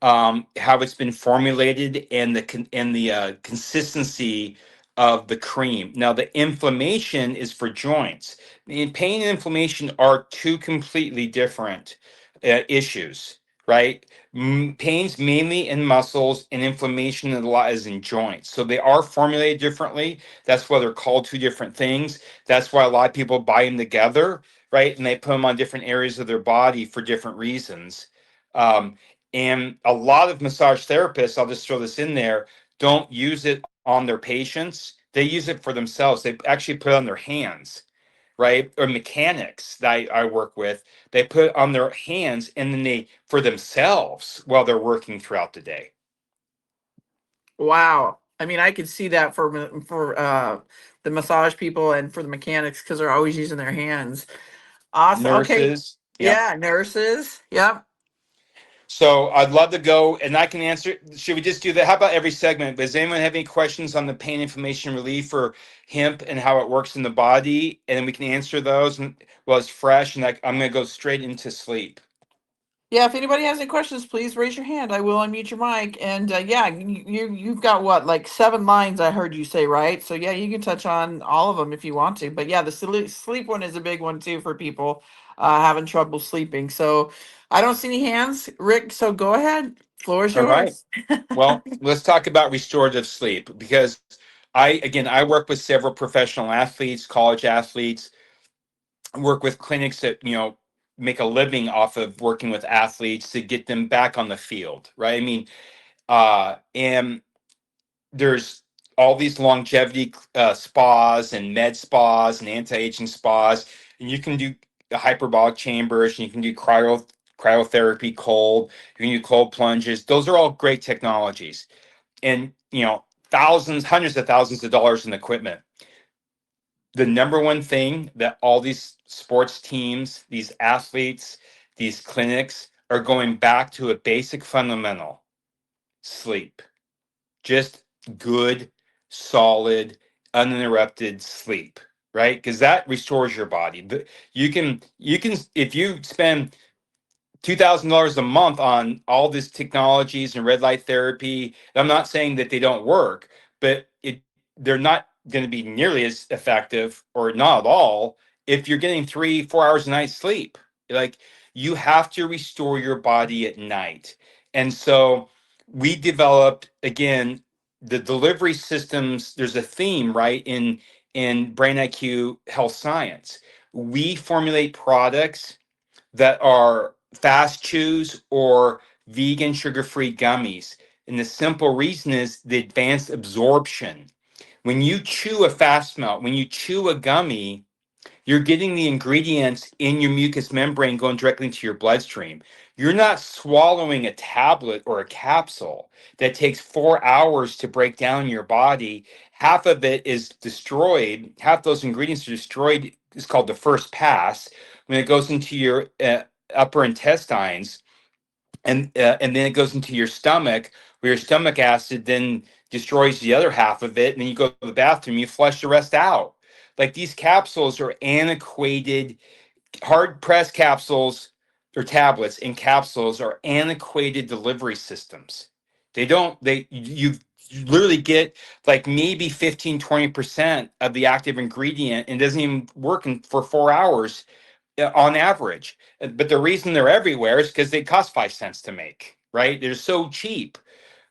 how it's been formulated, and the consistency of the cream. Now, the inflammation is for joints. Pain and inflammation are two completely different issues, right? Pain's mainly in muscles, and inflammation a lot is in joints. So they are formulated differently. That's why they're called two different things. That's why a lot of people buy them together, right? And they put them on different areas of their body for different reasons. And a lot of massage therapists, I'll just throw this in there, don't use it on their patients. They use it for themselves. They actually put it on their hands, right? Or mechanics that I work with, they put it on their hands, and then for themselves while they're working throughout the day. Wow. I mean, I could see that for the massage people and for the mechanics because they're always using their hands. Awesome. Okay. Nurses, yep. Yeah, nurses. Yep. So I'd love to go, and I can answer. Should we just do that? How about every segment? Does anyone have any questions on the pain inflammation relief or hemp and how it works in the body? And then we can answer those while it's fresh. And I'm going to go straight into sleep. Yeah, if anybody has any questions, please raise your hand. I will unmute your mic. And yeah, you've got what, like 7 lines I heard you say, right? So yeah, you can touch on all of them if you want to. But yeah, the sleep one is a big one too for people having trouble sleeping. So I don't see any hands, Rick. So go ahead. Floor is All right. yours. Well, let's talk about restorative sleep, because I work with several professional athletes, college athletes, work with clinics that, make a living off of working with athletes to get them back on the field, right? I mean, and there's all these longevity spas and med spas and anti-aging spas, and you can do hyperbolic chambers, and you can do cryotherapy, cold, you can do cold plunges. Those are all great technologies, and thousands, hundreds of thousands of dollars in equipment. The number one thing that all these sports teams, these athletes, these clinics are going back to a basic fundamental: sleep. Just good, solid, uninterrupted sleep, right? Because that restores your body. You can if you spend $2,000 a month on all these technologies and red light therapy. And I'm not saying that they don't work, but they're not going to be nearly as effective, or not at all, if you're getting 3-4 hours a night sleep. Like, you have to restore your body at night. And so we developed, again, the delivery systems. There's a theme, right, in Brain IQ health science. We formulate products that are fast chews or vegan sugar-free gummies. And the simple reason is the advanced absorption. When you chew a fast melt, when you chew a gummy, you're getting the ingredients in your mucous membrane going directly into your bloodstream. You're not swallowing a tablet or a capsule that takes 4 hours to break down in your body. Half of it is destroyed. Half those ingredients are destroyed. It's called the first pass when it goes into your upper intestines, and then it goes into your stomach, where your stomach acid then destroys the other half of it, and then you go to the bathroom, you flush the rest out. Like, these capsules are antiquated, hard pressed capsules, or tablets and capsules are antiquated delivery systems. They don't, they, you literally get like maybe 15-20% of the active ingredient, and it doesn't even work for 4 hours on average. But the reason they're everywhere is because they cost 5 cents to make, right? They're so cheap.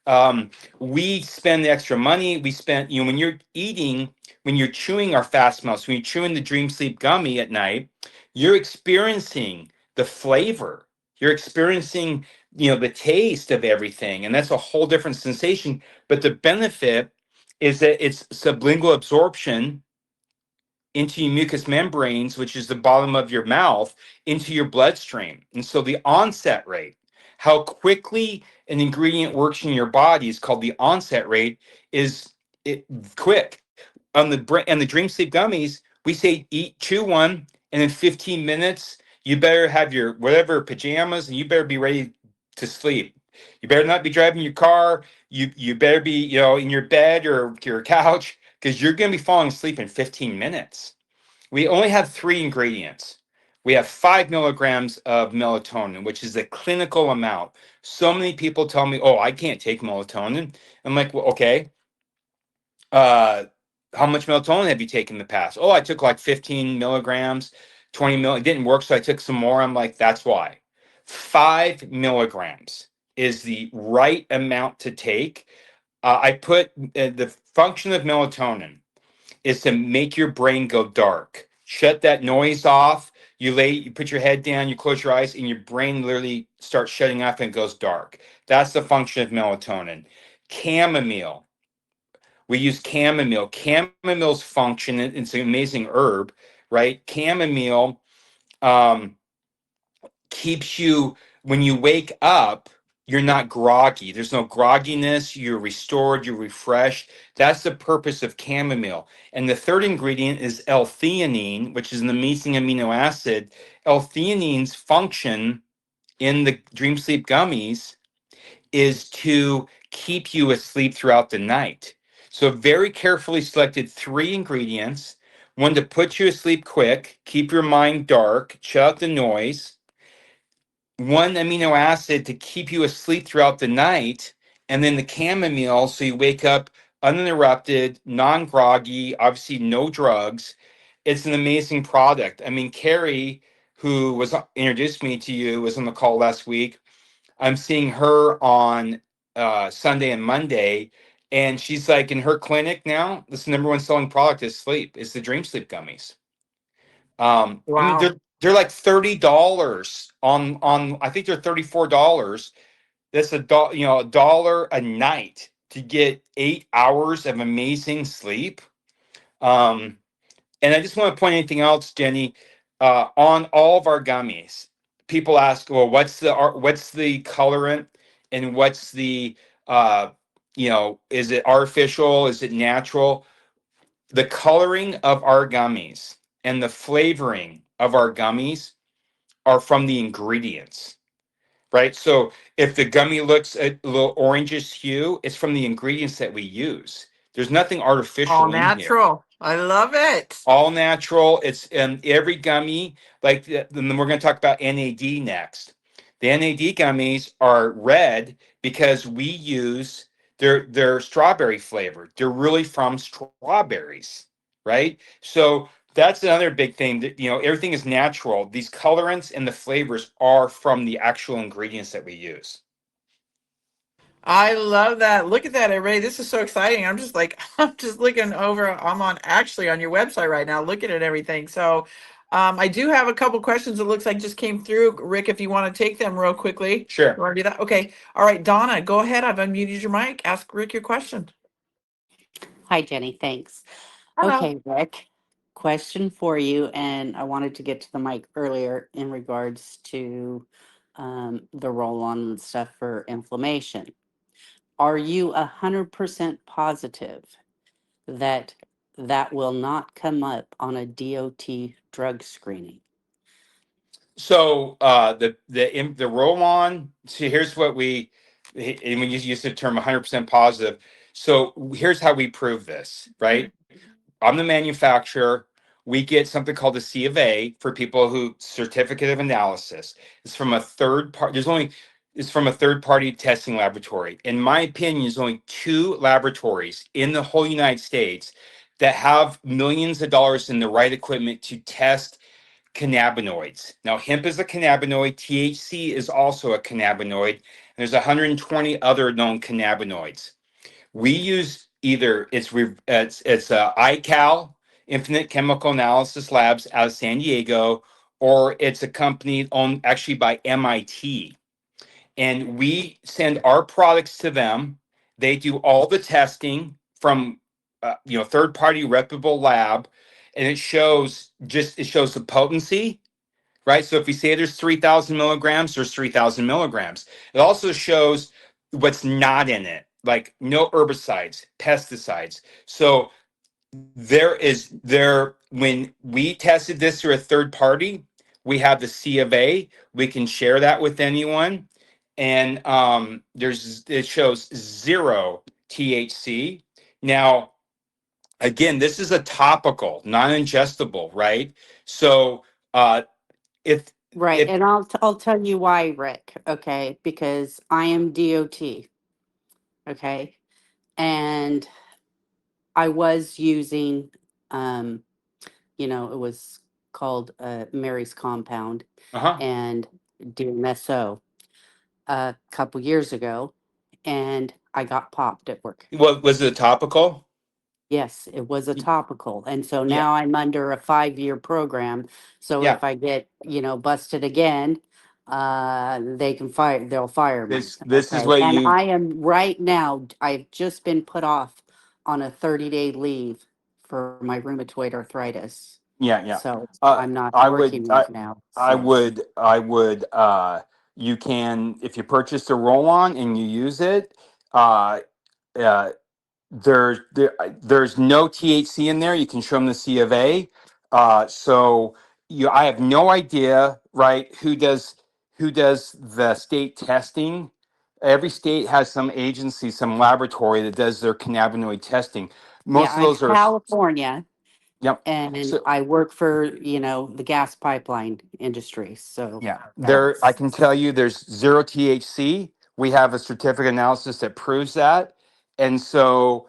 Um, we spend the extra money. We spend, when you're eating, when you're chewing our fast melts, when you're chewing the Dream Sleep gummy at night, you're experiencing the flavor. You're experiencing, the taste of everything. And that's a whole different sensation. But the benefit is that it's sublingual absorption into your mucous membranes, which is the bottom of your mouth, into your bloodstream. And so the onset rate, how quickly an ingredient works in your body is called the onset rate, is it quick. On the Dream Sleep gummies, we say chew one, and in 15 minutes, you better have your whatever pajamas and you better be ready to sleep. You better not be driving your car. You better be, in your bed or your couch, because you're going to be falling asleep in 15 minutes. We only have three ingredients. We have 5 milligrams of melatonin, which is the clinical amount. So many people tell me, "Oh, I can't take melatonin." I'm like, "Well, okay. Uh, how much melatonin have you taken in the past?" "Oh, I took like 15 milligrams, 20 mil. It didn't work, so I took some more." I'm like, "That's why. 5 milligrams is the right amount to take." I put the function of melatonin is to make your brain go dark. Shut that noise off. You put your head down, you close your eyes, and your brain literally starts shutting off and goes dark. That's the function of melatonin. Chamomile. We use chamomile. Chamomile's function, it's an amazing herb, right? Chamomile um, keeps you, when you wake up, you're not groggy. There's no grogginess. You're restored. You're refreshed. That's the purpose of chamomile. And the third ingredient is L-theanine, which is an amazing amino acid. L-theanine's function in the Dream Sleep gummies is to keep you asleep throughout the night. So very carefully selected three ingredients. One to put you asleep quick, keep your mind dark, shut out the noise. One amino acid to keep you asleep throughout the night, and then the chamomile so you wake up uninterrupted, non-groggy, obviously no drugs. It's an amazing product. I mean, Carrie, who was introduced me to you, was on the call last week. I'm seeing her on Sunday and Monday, and she's like, in her clinic now, this number one selling product is sleep, is the Dream Sleep gummies. I mean, Wow. they're like $30 on I think they're $34. That's a dollar a night to get 8 hours of amazing sleep. Um, and I just want to point anything else, Jenny, on all of our gummies. People ask, well, what's the colorant, and what's the is it artificial? Is it natural? The coloring of our gummies and the flavoring of our gummies are from the ingredients, right? So if the gummy looks a little orangish hue, it's from the ingredients that we use. There's nothing All artificial in here. natural. I love it. All natural. It's in every gummy. Then we're going to talk about NAD next. The NAD gummies are red because we use they're strawberry flavored. They're really from strawberries, right? So that's another big thing that everything is natural. These colorants and the flavors are from the actual ingredients that we use. I love that. Look at that, everybody. This is so exciting. I'm just like, I'm just looking over. I'm actually on your website right now, looking at everything. So I do have a couple questions. It looks like just came through. Rick, if you want to take them real quickly. You Sure. want to do that? Okay. All right, Donna, go ahead. I've unmuted your mic. Ask Rick your question. Hi, Jenny. Thanks. Hello. Okay, Rick, question for you. And I wanted to get to the mic earlier in regards to the roll on and stuff for inflammation. Are you 100% positive that that will not come up on a DOT drug screening? So the roll on. See, here's what and when you use the term 100% positive. So here's how we prove this, right? I'm the manufacturer. We get something called a C of A for people who certificate of analysis. It's from a third party. It's from a third party testing laboratory. In my opinion, there's only two laboratories in the whole United States that have millions of dollars in the right equipment to test cannabinoids. Now, hemp is a cannabinoid. THC is also a cannabinoid. there's 120 other known cannabinoids. We use either it's iCal, Infinite Chemical Analysis Labs out of San Diego, or it's a company owned actually by MIT. And we send our products to them. They do all the testing from third party reputable lab, and it shows the potency, right? So if we say there's 3,000 milligrams, there's 3,000 milligrams. It also shows what's not in it, like no herbicides, pesticides. So when we tested this through a third party, we have the C of A. We can share that with anyone, and it shows zero THC. Now, again, this is a topical, non-ingestible, right? So if Right. if And I'll tell you why, Rick. Okay. Because I am DOT. Okay. And I was using, um, it was called Mary's Compound uh-huh, and DMSO a couple years ago. And I got popped at work. what was it, a topical? Yes, it was a topical. And so Yeah, now I'm under a 5-year program. So yeah. if I get, busted again, they'll fire me. This is Okay. what And you. I am right now, I've just been put off on a 30-day leave for my rheumatoid arthritis. Yeah, yeah. So Uh, I'm not I would, working I, right now. I So would, I would. You can, if you purchase a roll-on and you use it. Uh, uh, there's no THC in there. You can show them the C of A. So I have no idea, right? Who does the state testing? Every state has some agency, some laboratory that does their cannabinoid testing. yeah, Most of I'm those are. California Yep. and So I work for, the gas pipeline industry. So yeah, I that's can tell you there's zero THC. We have a certificate analysis that proves that. And so,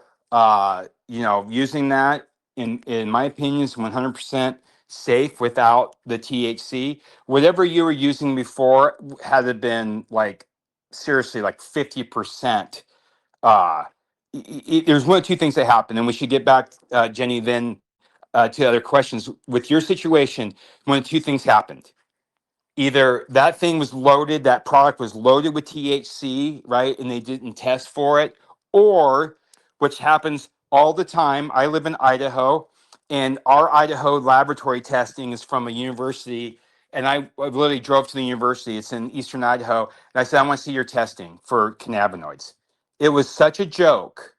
using that, in my opinion, is 100% safe without the THC. Whatever you were using before, had it been like, seriously, like 50%. There's one of two things that happen, and we should get back, Jenny, then to other questions. With your situation, one of two things happened. Either that thing was loaded, that product was loaded with THC, right? And they didn't test for it, or which happens all the time. I live in Idaho, and our Idaho laboratory testing is from a university. And I literally drove to the university. It's in eastern Idaho. And I said, I want to see your testing for cannabinoids. It was such a joke.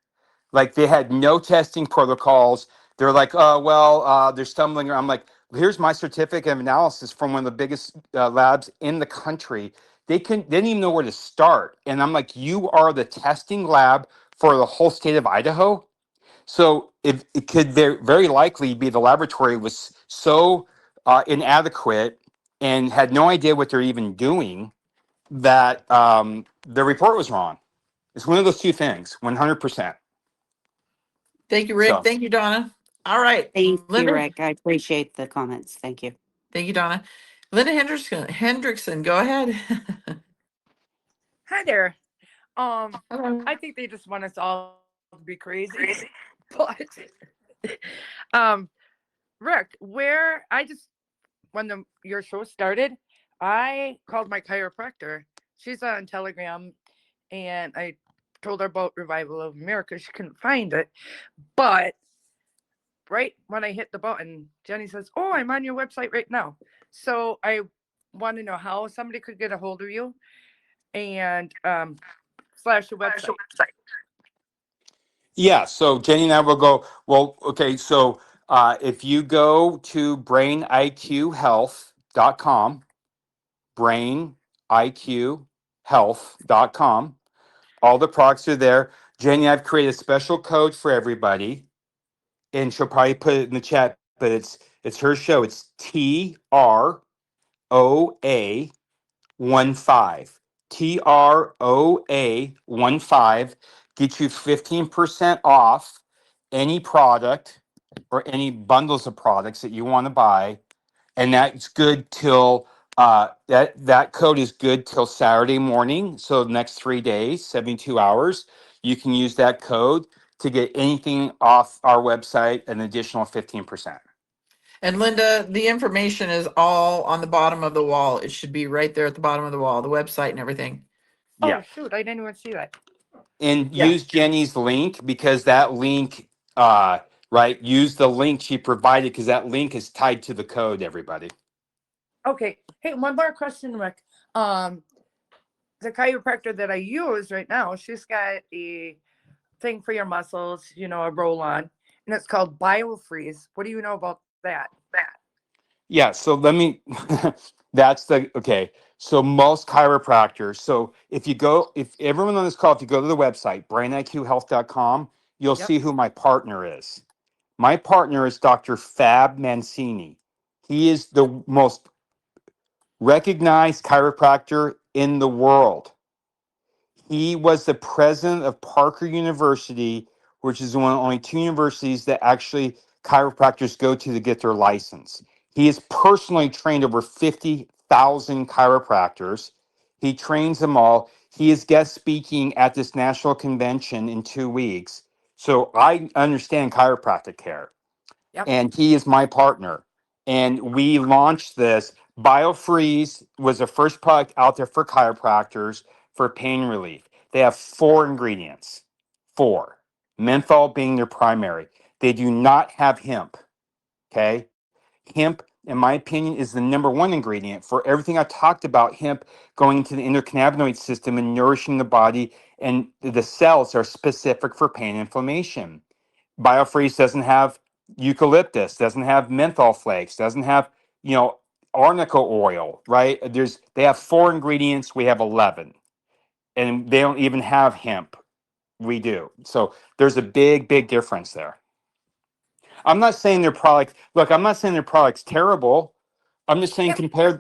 Like they had no testing protocols. They're like, oh, well, they're stumbling around. I'm like, here's my certificate of analysis from one of the biggest labs in the country. They didn't even know where to start. And I'm like, you are the testing lab for the whole state of Idaho. So if it could very likely be the laboratory was so inadequate and had no idea what they're even doing that the report was wrong. It's one of those two things, 100%. Thank you, Rick. So. Thank you, Donna. All right, thank you, Linda. Rick. I appreciate the comments. Thank you. Thank you, Donna. Linda Hendrickson, go ahead. Hi there. Hello. I think they just want us all to be crazy. But Rick, when your show started, I called my chiropractor. She's on Telegram, and I told her about Revival of America. She couldn't find it, but right when I hit the button, Jenny says, "Oh, I'm on your website right now." So I want to know how somebody could get a hold of you and slash your website. Yeah, so Jenny and I will go. Well, okay, so if you go to brainiqhealth.com, brainiqhealth.com, all the products are there. Jenny, I've created a special code for everybody, and she'll probably put it in the chat, but it's her show. It's TROA 15. TROA 15 get you 15% off any product or any bundles of products that you want to buy. And that's good till That code is good till Saturday morning. So the next 3 days, 72 hours, you can use that code to get anything off our website, an additional 15%. And Linda, the information is all on the bottom of the wall. It should be right there at the bottom of the wall, the website and everything. Yeah. Oh shoot, I didn't even see that. And Yeah. use Jenny's link, because that link, right, use the link she provided, because that link is tied to the code, everybody. Okay. Hey, one more question, Rick. The chiropractor that I use right now, she's got a thing for your muscles, a roll on, and it's called BioFreeze. What do you know about that? Yeah, so let me okay. So most chiropractors, so if everyone on this call, if you go to the website, brainiqhealth.com, you'll Yep. see who my partner is. My partner is Dr. Fab Mancini. He is the most recognized chiropractor in the world. He was the president of Parker University, which is one of only two universities that actually chiropractors go to get their license. He has personally trained over 50,000 chiropractors. He trains them all. He is guest speaking at this national convention in 2 weeks. So I understand chiropractic care, Yep. and he is my partner. And we launched this. BioFreeze was the first product out there for chiropractors for pain relief. They have 4 ingredients, four, menthol being their primary. They do not have hemp. Okay. Hemp, in my opinion, is the number one ingredient for everything I talked about. Hemp going into the endocannabinoid system and nourishing the body, and the cells are specific for pain and inflammation. BioFreeze doesn't have eucalyptus, doesn't have menthol flakes, doesn't have, arnica oil, right? They have 4 ingredients, we have 11. And they don't even have hemp. We do. So there's a big, big difference there. I'm not saying I'm not saying their product's terrible. I'm just saying It,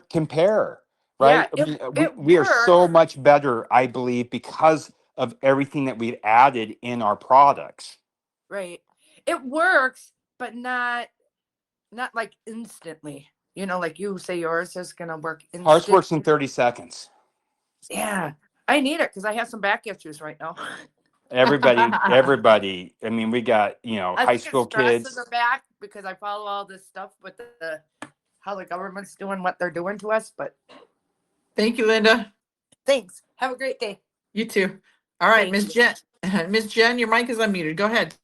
compare, yeah, right? I it mean, it we are so works, much better, I believe, because of everything that we've added in our products. right? It works, but not like instantly. Like you say, yours is gonna work Ours instant. works in 30 seconds. Yeah, I need it because I have some back issues right now. Everybody. I mean, we got, I high think it's school stress in kids. the back because I follow all this stuff with how the government's doing what they're doing to us. But Thank you, Linda. thanks. Have a great day. You too. All right, Thank Miss Jen. Miss Jen, your mic is unmuted. Go ahead.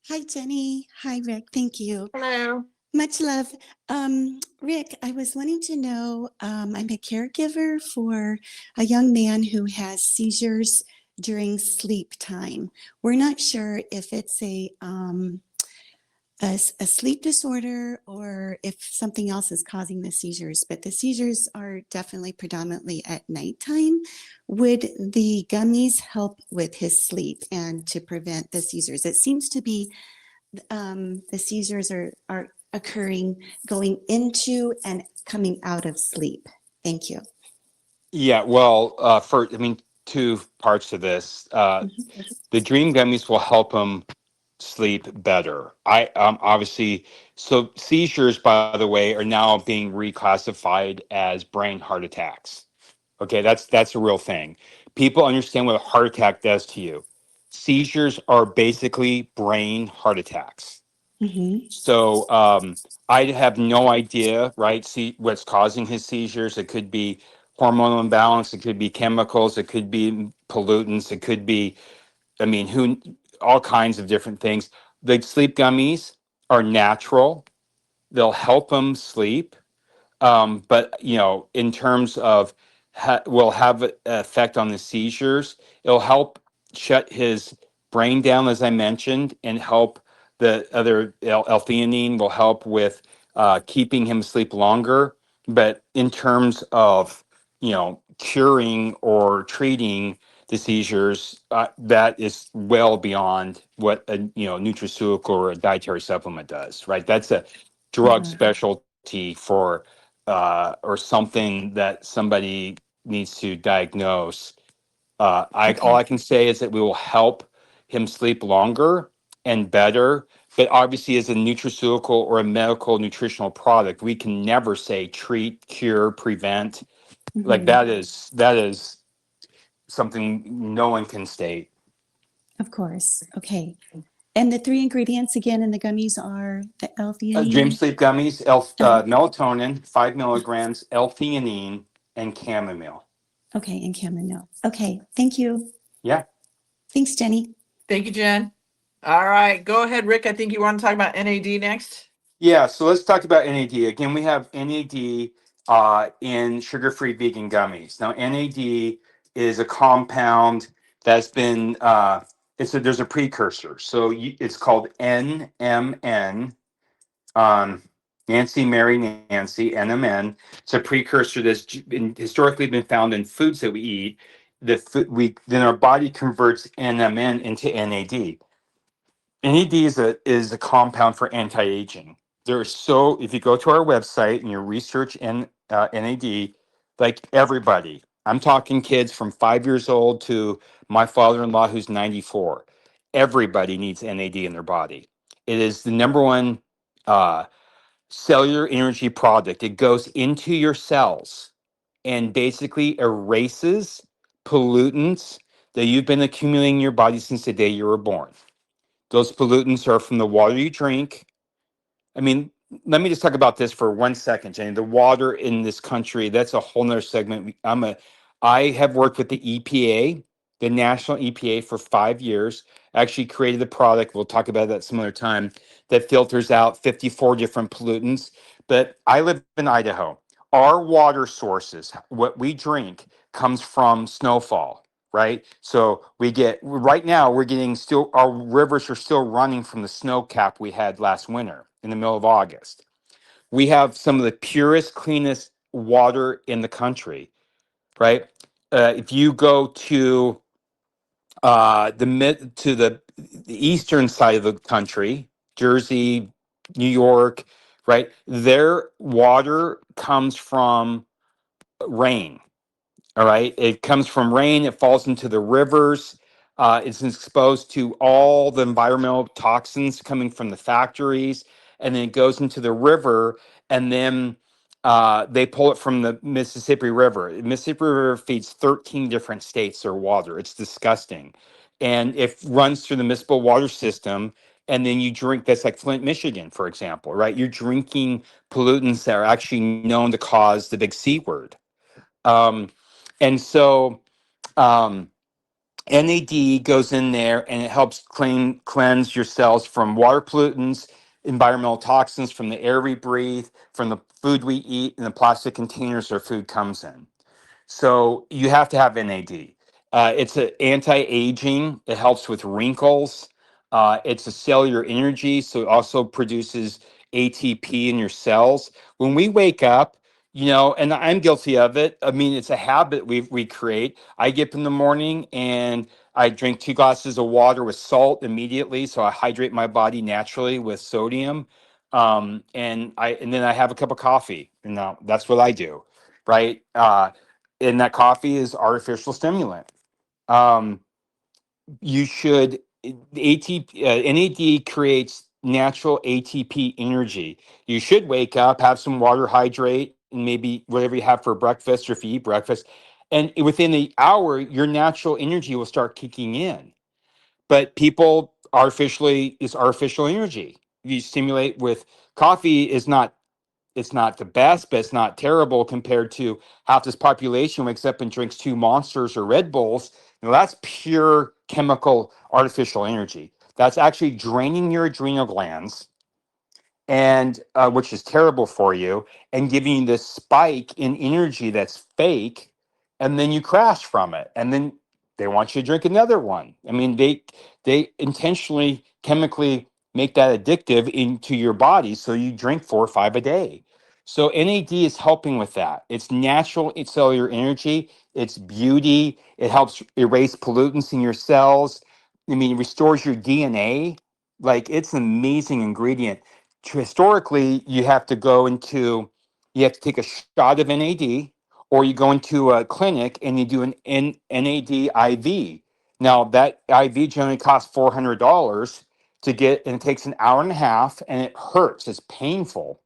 Hi, Jenny. Hi, Rick. Thank you. Hello. Much love. Rick, I was wanting to know, I'm a caregiver for a young man who has seizures during sleep time. We're not sure if it's a sleep disorder or if something else is causing the seizures, but the seizures are definitely predominantly at nighttime. Would the gummies help with his sleep and to prevent the seizures? It seems to be the seizures are occurring going into and coming out of sleep. Thank you. Yeah, well, two parts to this. The dream gummies will help them sleep better. I obviously, so seizures, by the way, are now being reclassified as brain heart attacks. Okay, that's a real thing. People understand what a heart attack does to you. Seizures are basically brain heart attacks. Mm-hmm. So I have no idea, right? See what's causing his seizures. It could be hormonal imbalance. It could be chemicals. It could be pollutants. It could be, all kinds of different things. The sleep gummies are natural. They'll help him sleep. But in terms of will have an effect on the seizures, it'll help shut his brain down, as I mentioned, and help the other L-theanine will help with keeping him asleep longer. But in terms of curing or treating the seizures, that is well beyond what a nutraceutical or a dietary supplement does. Right? That's a drug specialty for or something that somebody needs to diagnose. All Okay. I can say is that we will help him sleep longer and better, But obviously, as a nutraceutical or a medical nutritional product, we can never say treat, cure, prevent. Like Mhm. that is something no one can state. Of course. Okay. And the three ingredients again in the gummies are the Dream L-theanine. sleep gummies, Uh, melatonin, 5 milligrams, L-theanine, and chamomile. okay, and chamomile. Okay, thank you. Yeah. Thanks, Jenny. Thank you, Jen. All right, go ahead, Rick. I think you want to talk about NAD next. Yeah, so let's talk about NAD. Again, we have NAD in sugar-free vegan gummies. Now, NAD is a compound that's been there's a precursor. So it's called NMN, um, Nancy, Mary, Nancy, NMN. It's a precursor that's historically been found in foods that we eat. Then our body converts NMN into NAD. NAD is a compound for anti-aging. If you go to our website and you research NAD, like everybody, I'm talking kids from 5 years old to my father-in-law who's 94. Everybody needs NAD in their body. It is the number one uh, cellular energy product. It goes into your cells and basically erases pollutants that you've been accumulating in your body since the day you were born. Those pollutants are from the water you drink. I mean, let me just talk about this for 1 second, Jenny. The water in this country, that's a whole nother segment. I have worked with the EPA, the national EPA, for 5 years. Actually created the product, we'll talk about that some other time, that filters out 54 different pollutants. But I live in Idaho. Our water sources, what we drink, comes from snowfall, right? So we get, right now, we're getting still, our rivers are still running from the snow cap we had last winter in the middle of August. We have some of the purest, cleanest water in the country, right? If you go to the eastern side of the country, Jersey, New York, right? Their water comes from rain. All right. It comes from rain. It falls into the rivers. It's exposed to all the environmental toxins coming from the factories. And then it goes into the river. And then they pull it from the Mississippi River. The Mississippi River feeds 13 different states their water. It's disgusting. And it runs through the municipal water system. And then you drink, that's like Flint, Michigan, for example, right? You're drinking pollutants that are actually known to cause the big C word. Um, and so um, NAD goes in there and it helps cleanse your cells from water pollutants, environmental toxins from the air we breathe, from the food we eat, and the plastic containers our food comes in. So you have to have NAD. It's an anti-aging. It helps with wrinkles. It's a cellular energy, so it also produces ATP in your cells. When we wake up, and I'm guilty of it. I mean, it's a habit we create. I get up in the morning and I drink 2 glasses of water with salt immediately, so I hydrate my body naturally with sodium. And then I have a cup of coffee. And now that's what I do, right? And that coffee is artificial stimulant. Um, you should ATP NAD creates natural ATP energy. You should wake up, have some water, hydrate, and maybe whatever you have for breakfast, or if you eat breakfast, and within the hour, your natural energy will start kicking in. But people is artificial energy. You stimulate with coffee is not it's not the best, but it's not terrible compared to half this population wakes up and drinks 2 Monsters or Red Bulls. That's pure chemical artificial energy. That's actually draining your adrenal glands, and which is terrible for you, and giving you this spike in energy that's fake, and then you crash from it, and then they want you to drink another one. I mean, they intentionally chemically make that addictive into your body, so you drink 4 or 5 a day. So NAD is helping with that. It's natural, it's cellular energy, it's beauty. It helps erase pollutants in your cells. I mean, it restores your DNA. Like, it's an amazing ingredient. Historically, you have to take a shot of NAD, or you go into a clinic and you do an NAD IV. Now, that IV generally costs $400 to get, and it takes an hour and a half, and it hurts. It's painful.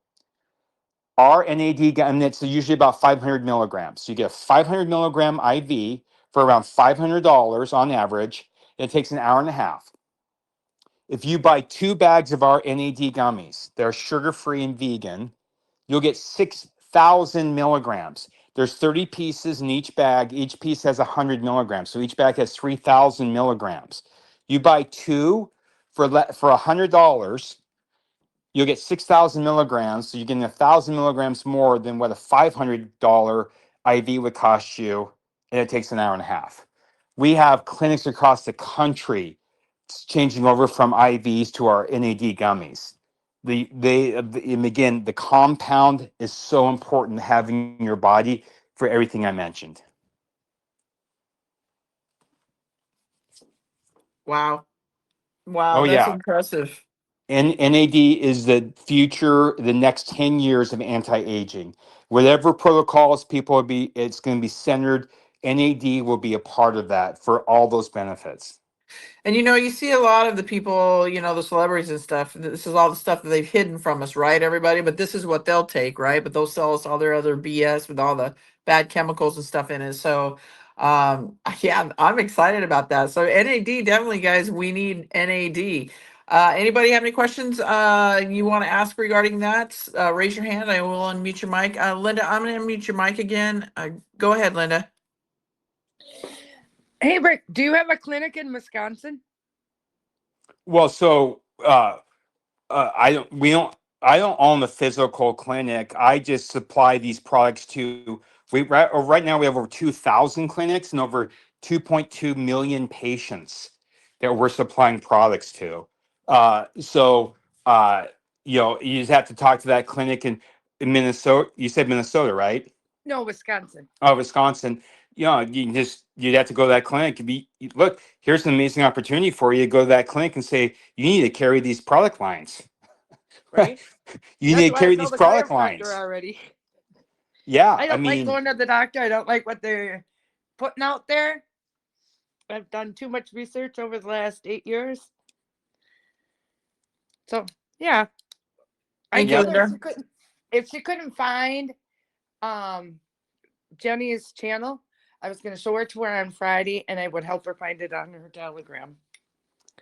Our NAD, and it's usually about 500 milligrams. So you get a 500 milligram IV for around $500 on average. And it takes an hour and a half. If you buy 2 bags of our NAD gummies, they're sugar-free and vegan, you'll get 6,000 milligrams. There's 30 pieces in each bag. Each piece has 100 milligrams. So each bag has 3,000 milligrams. You buy 2 for $100, you'll get 6,000 milligrams. So you're getting 1,000 milligrams more than what a $500 IV would cost you. And it takes an hour and a half. We have clinics across the country changing over from IVs to our NAD gummies. And again, the compound is so important to have in your body for everything I mentioned. Wow. Oh Wow, that's yeah. impressive. And NAD is the future, the next 10 years of anti-aging. Whatever protocols people will be, it's going to be centered. NAD will be a part of that for all those benefits. And you see a lot of the people, the celebrities and stuff. This is all the stuff that they've hidden from us, right, everybody? But this is what they'll take, right? But they'll sell us all their other BS with all the bad chemicals and stuff in it. So, yeah, I'm excited about that. So NAD, definitely, guys, we need NAD. Anybody have any questions you want to ask regarding that? Raise your hand. I will unmute your mic. Linda, I'm going to unmute your mic again. Go ahead, Linda. Hey, Rick, do you have a clinic in Wisconsin? Well, so I don't own the physical clinic. I just supply these products to. Right now we have over 2,000 clinics and over 2.2 million patients that we're supplying products to. So you just have to talk to that clinic in Minnesota. You said Minnesota, right? No, Wisconsin. Oh, Wisconsin. You'd have to go to that clinic. Look, here's an amazing opportunity for you to go to that clinic and say, you need to carry these product lines. Right? You That's need to why I carry told these the product chiropractor lines. already. Yeah, I don't like going to the doctor. I don't like what they're putting out there. I've done too much research over the last 8 years. So yeah, I Thank you, told her Linda. if she couldn't find Jenny's channel, I was going to show her to her on Friday, and I would help her find it on her Telegram.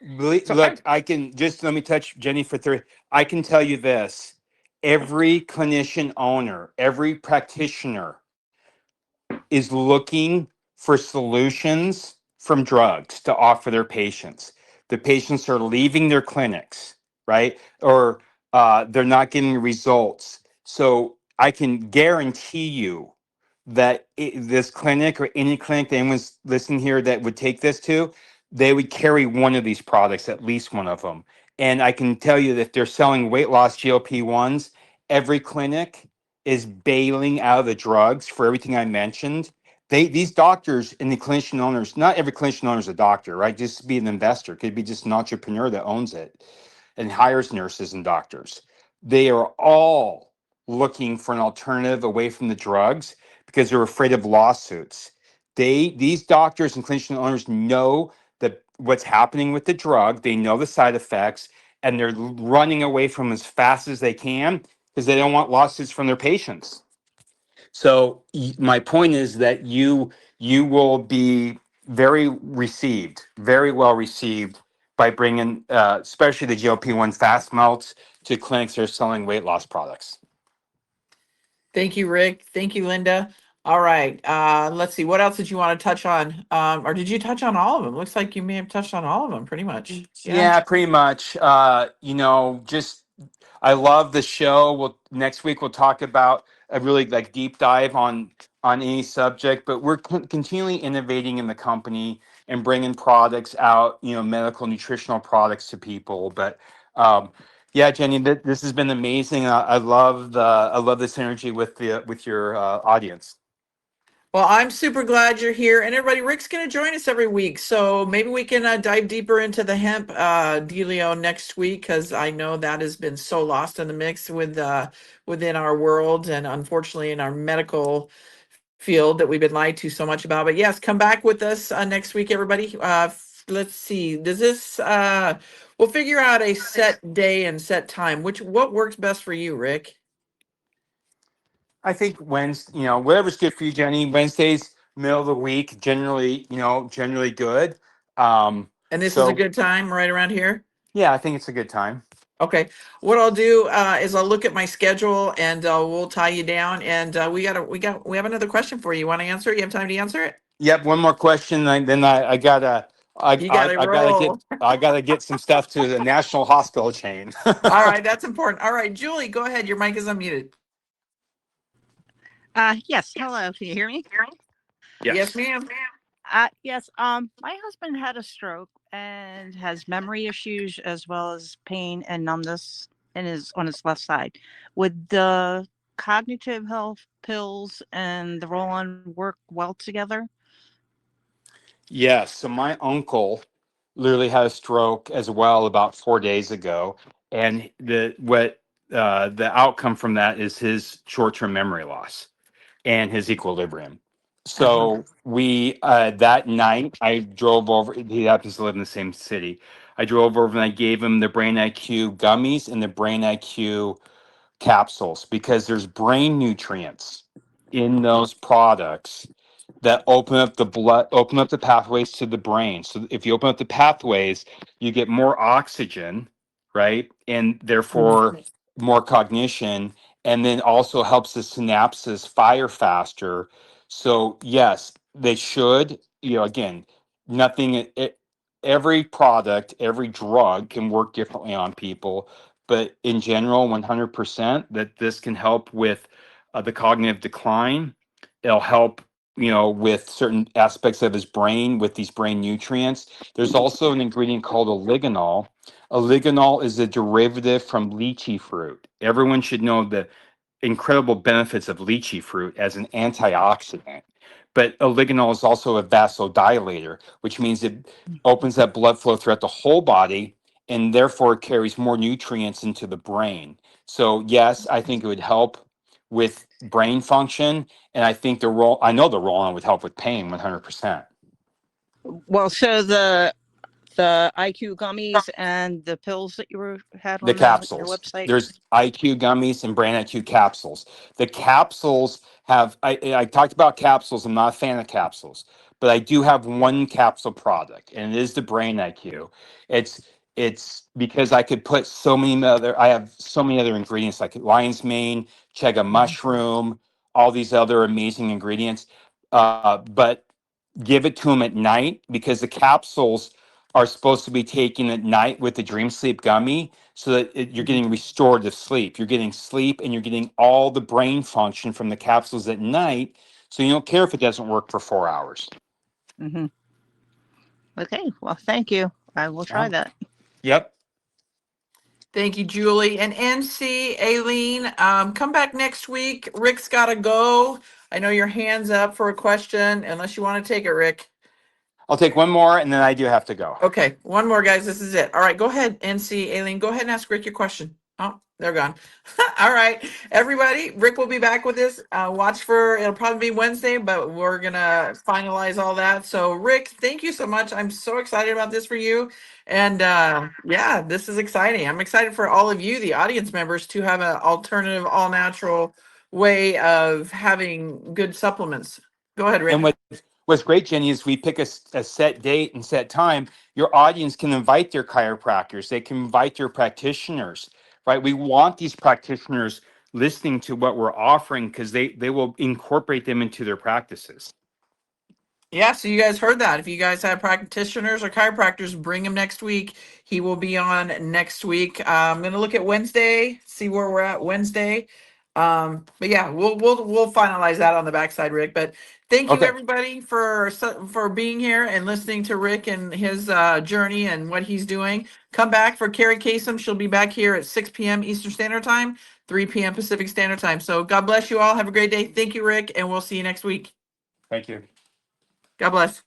Look, I can just let me touch Jenny for 3. I can tell you this: every clinician owner, every practitioner is looking for solutions from drugs to offer their patients. The patients are leaving their clinics, right? Or they're not getting results. So I can guarantee you that this clinic or any clinic that anyone's listening here that would take this to, they would carry one of these products, at least one of them. And I can tell you that if they're selling weight loss GLP-1s, every clinic is bailing out of the drugs for everything I mentioned. These doctors and the clinician owners, not every clinician owner is a doctor, right? Just to be an investor, could be just an entrepreneur that owns it and hires nurses and doctors. They are all looking for an alternative away from the drugs because they're afraid of lawsuits. These doctors and clinician owners know that what's happening with the drug, they know the side effects, and they're running away from as fast as they can because they don't want lawsuits from their patients. So my point is that you will be very well received by bringing, especially the GLP-1 fast melts to clinics that are selling weight loss products. Thank you, Rick. Thank you, Linda. All right. Let's see. What else did you want to touch on? Or did you touch on all of them? Looks like you may have touched on all of them pretty much. Yeah, pretty much. Just I love the show. Next week we'll talk about a really like deep dive on any subject, but we're continually innovating in the company and bringing products out, medical nutritional products to people. But yeah, Jenny, this has been amazing. I love this energy with your audience. Well, I'm super glad you're here. And everybody, Rick's going to join us every week. So maybe we can dive deeper into the hemp dealio next week, because I know that has been so lost in the mix within our world and unfortunately in our medical field that we've been lied to so much about. But yes, come back with us next week, everybody. Let's see. Does this We'll figure out a set day and set time. What works best for you, Rick? I think Wednesday, whatever's good for you, Jenny. Wednesdays, middle of the week, generally good. And this is a So good time right around here. yeah, I think it's a good time. Okay. What I'll do is I'll look at my schedule and we'll tie you down. And we have another question for you. You want to answer it? You have time to answer it? Yep. One more question, then I gotta, You got to I gotta roll. get some stuff to the national hospital chain. All right, that's important. All right, Julie, go ahead. Your mic is unmuted. Yes. Hello. Can you hear me? Yes, Yes. ma'am. Yes. My husband had a stroke and has memory issues as well as pain and numbness on his left side. Would the cognitive health pills and the roll-on work well together? Yes. So my uncle literally had a stroke as well about 4 days ago, and the outcome from that is his short-term memory loss and his equilibrium. Uh-huh. So we that night I drove over. He happens to live in the same city. I drove over and I gave him the Brain IQ gummies and the Brain IQ capsules because there's brain nutrients in those products that open up the pathways to the brain. So if you open up the pathways, you get more oxygen, right? And therefore more cognition, and then also helps the synapses fire faster. So yes, they should, again, nothing every product, every drug can work differently on people, but in general, 100% that this can help with the cognitive decline. It'll help, with certain aspects of his brain with these brain nutrients. There's also an ingredient called oligonol. Oligonol is a derivative from lychee fruit. Everyone should know the incredible benefits of lychee fruit as an antioxidant. But oligonol is also a vasodilator, which means it opens that blood flow throughout the whole body and therefore carries more nutrients into the brain. So yes, I think it would help with brain function, and I know the roll-on would help with pain 100%. Well, so the IQ gummies and the pills that had The on your capsules. website. There's IQ gummies and Brain IQ capsules. The capsules have, I talked about capsules. I'm not a fan of capsules, but I do have one capsule product, and it is the Brain IQ. It's because I could put I have so many other ingredients like lion's mane, chaga mushroom, all these other amazing ingredients. But give it to them at night because the capsules are supposed to be taken at night with the dream sleep gummy so that you're getting restorative sleep. You're getting sleep and you're getting all the brain function from the capsules at night. So you don't care if it doesn't work for 4 hours. Mm-hmm. Okay. Well, thank you. I will try Yeah. that. Yep. Thank you, Julie. And NC, Aileen, come back next week. Rick's got to go. I know your hand's up for a question, unless you want to take it, Rick. I'll take one more and then I do have to go. Okay, one more, guys. This is it. All right, go ahead, NC, Aileen. Go ahead and ask Rick your question. Oh, they're gone. All right, everybody. Rick will be back with this. Watch for, it'll probably be Wednesday, but we're going to finalize all that. So, Rick, thank you so much. I'm so excited about this for you. And yeah, this is exciting. I'm excited for all of you, the audience members, to have an alternative, all natural way of having good supplements. Go ahead, And Rick. what's great, Jenny, is we pick a set date and set time. Your audience can invite their chiropractors. They can invite their practitioners, right? We want these practitioners listening to what we're offering because they will incorporate them into their practices. Yeah, so you guys heard that. If you guys have practitioners or chiropractors, bring him next week. He will be on next week. I'm gonna look at Wednesday, see where we're at Wednesday. But yeah, we'll finalize that on the backside, Rick. But thank you Okay. everybody for being here and listening to Rick and his journey and what he's doing. Come back for Carrie Kasem. She'll be back here at 6 p.m. Eastern Standard Time, 3 p.m. Pacific Standard Time. So God bless you all. Have a great day. Thank you, Rick, and we'll see you next week. Thank you. God bless.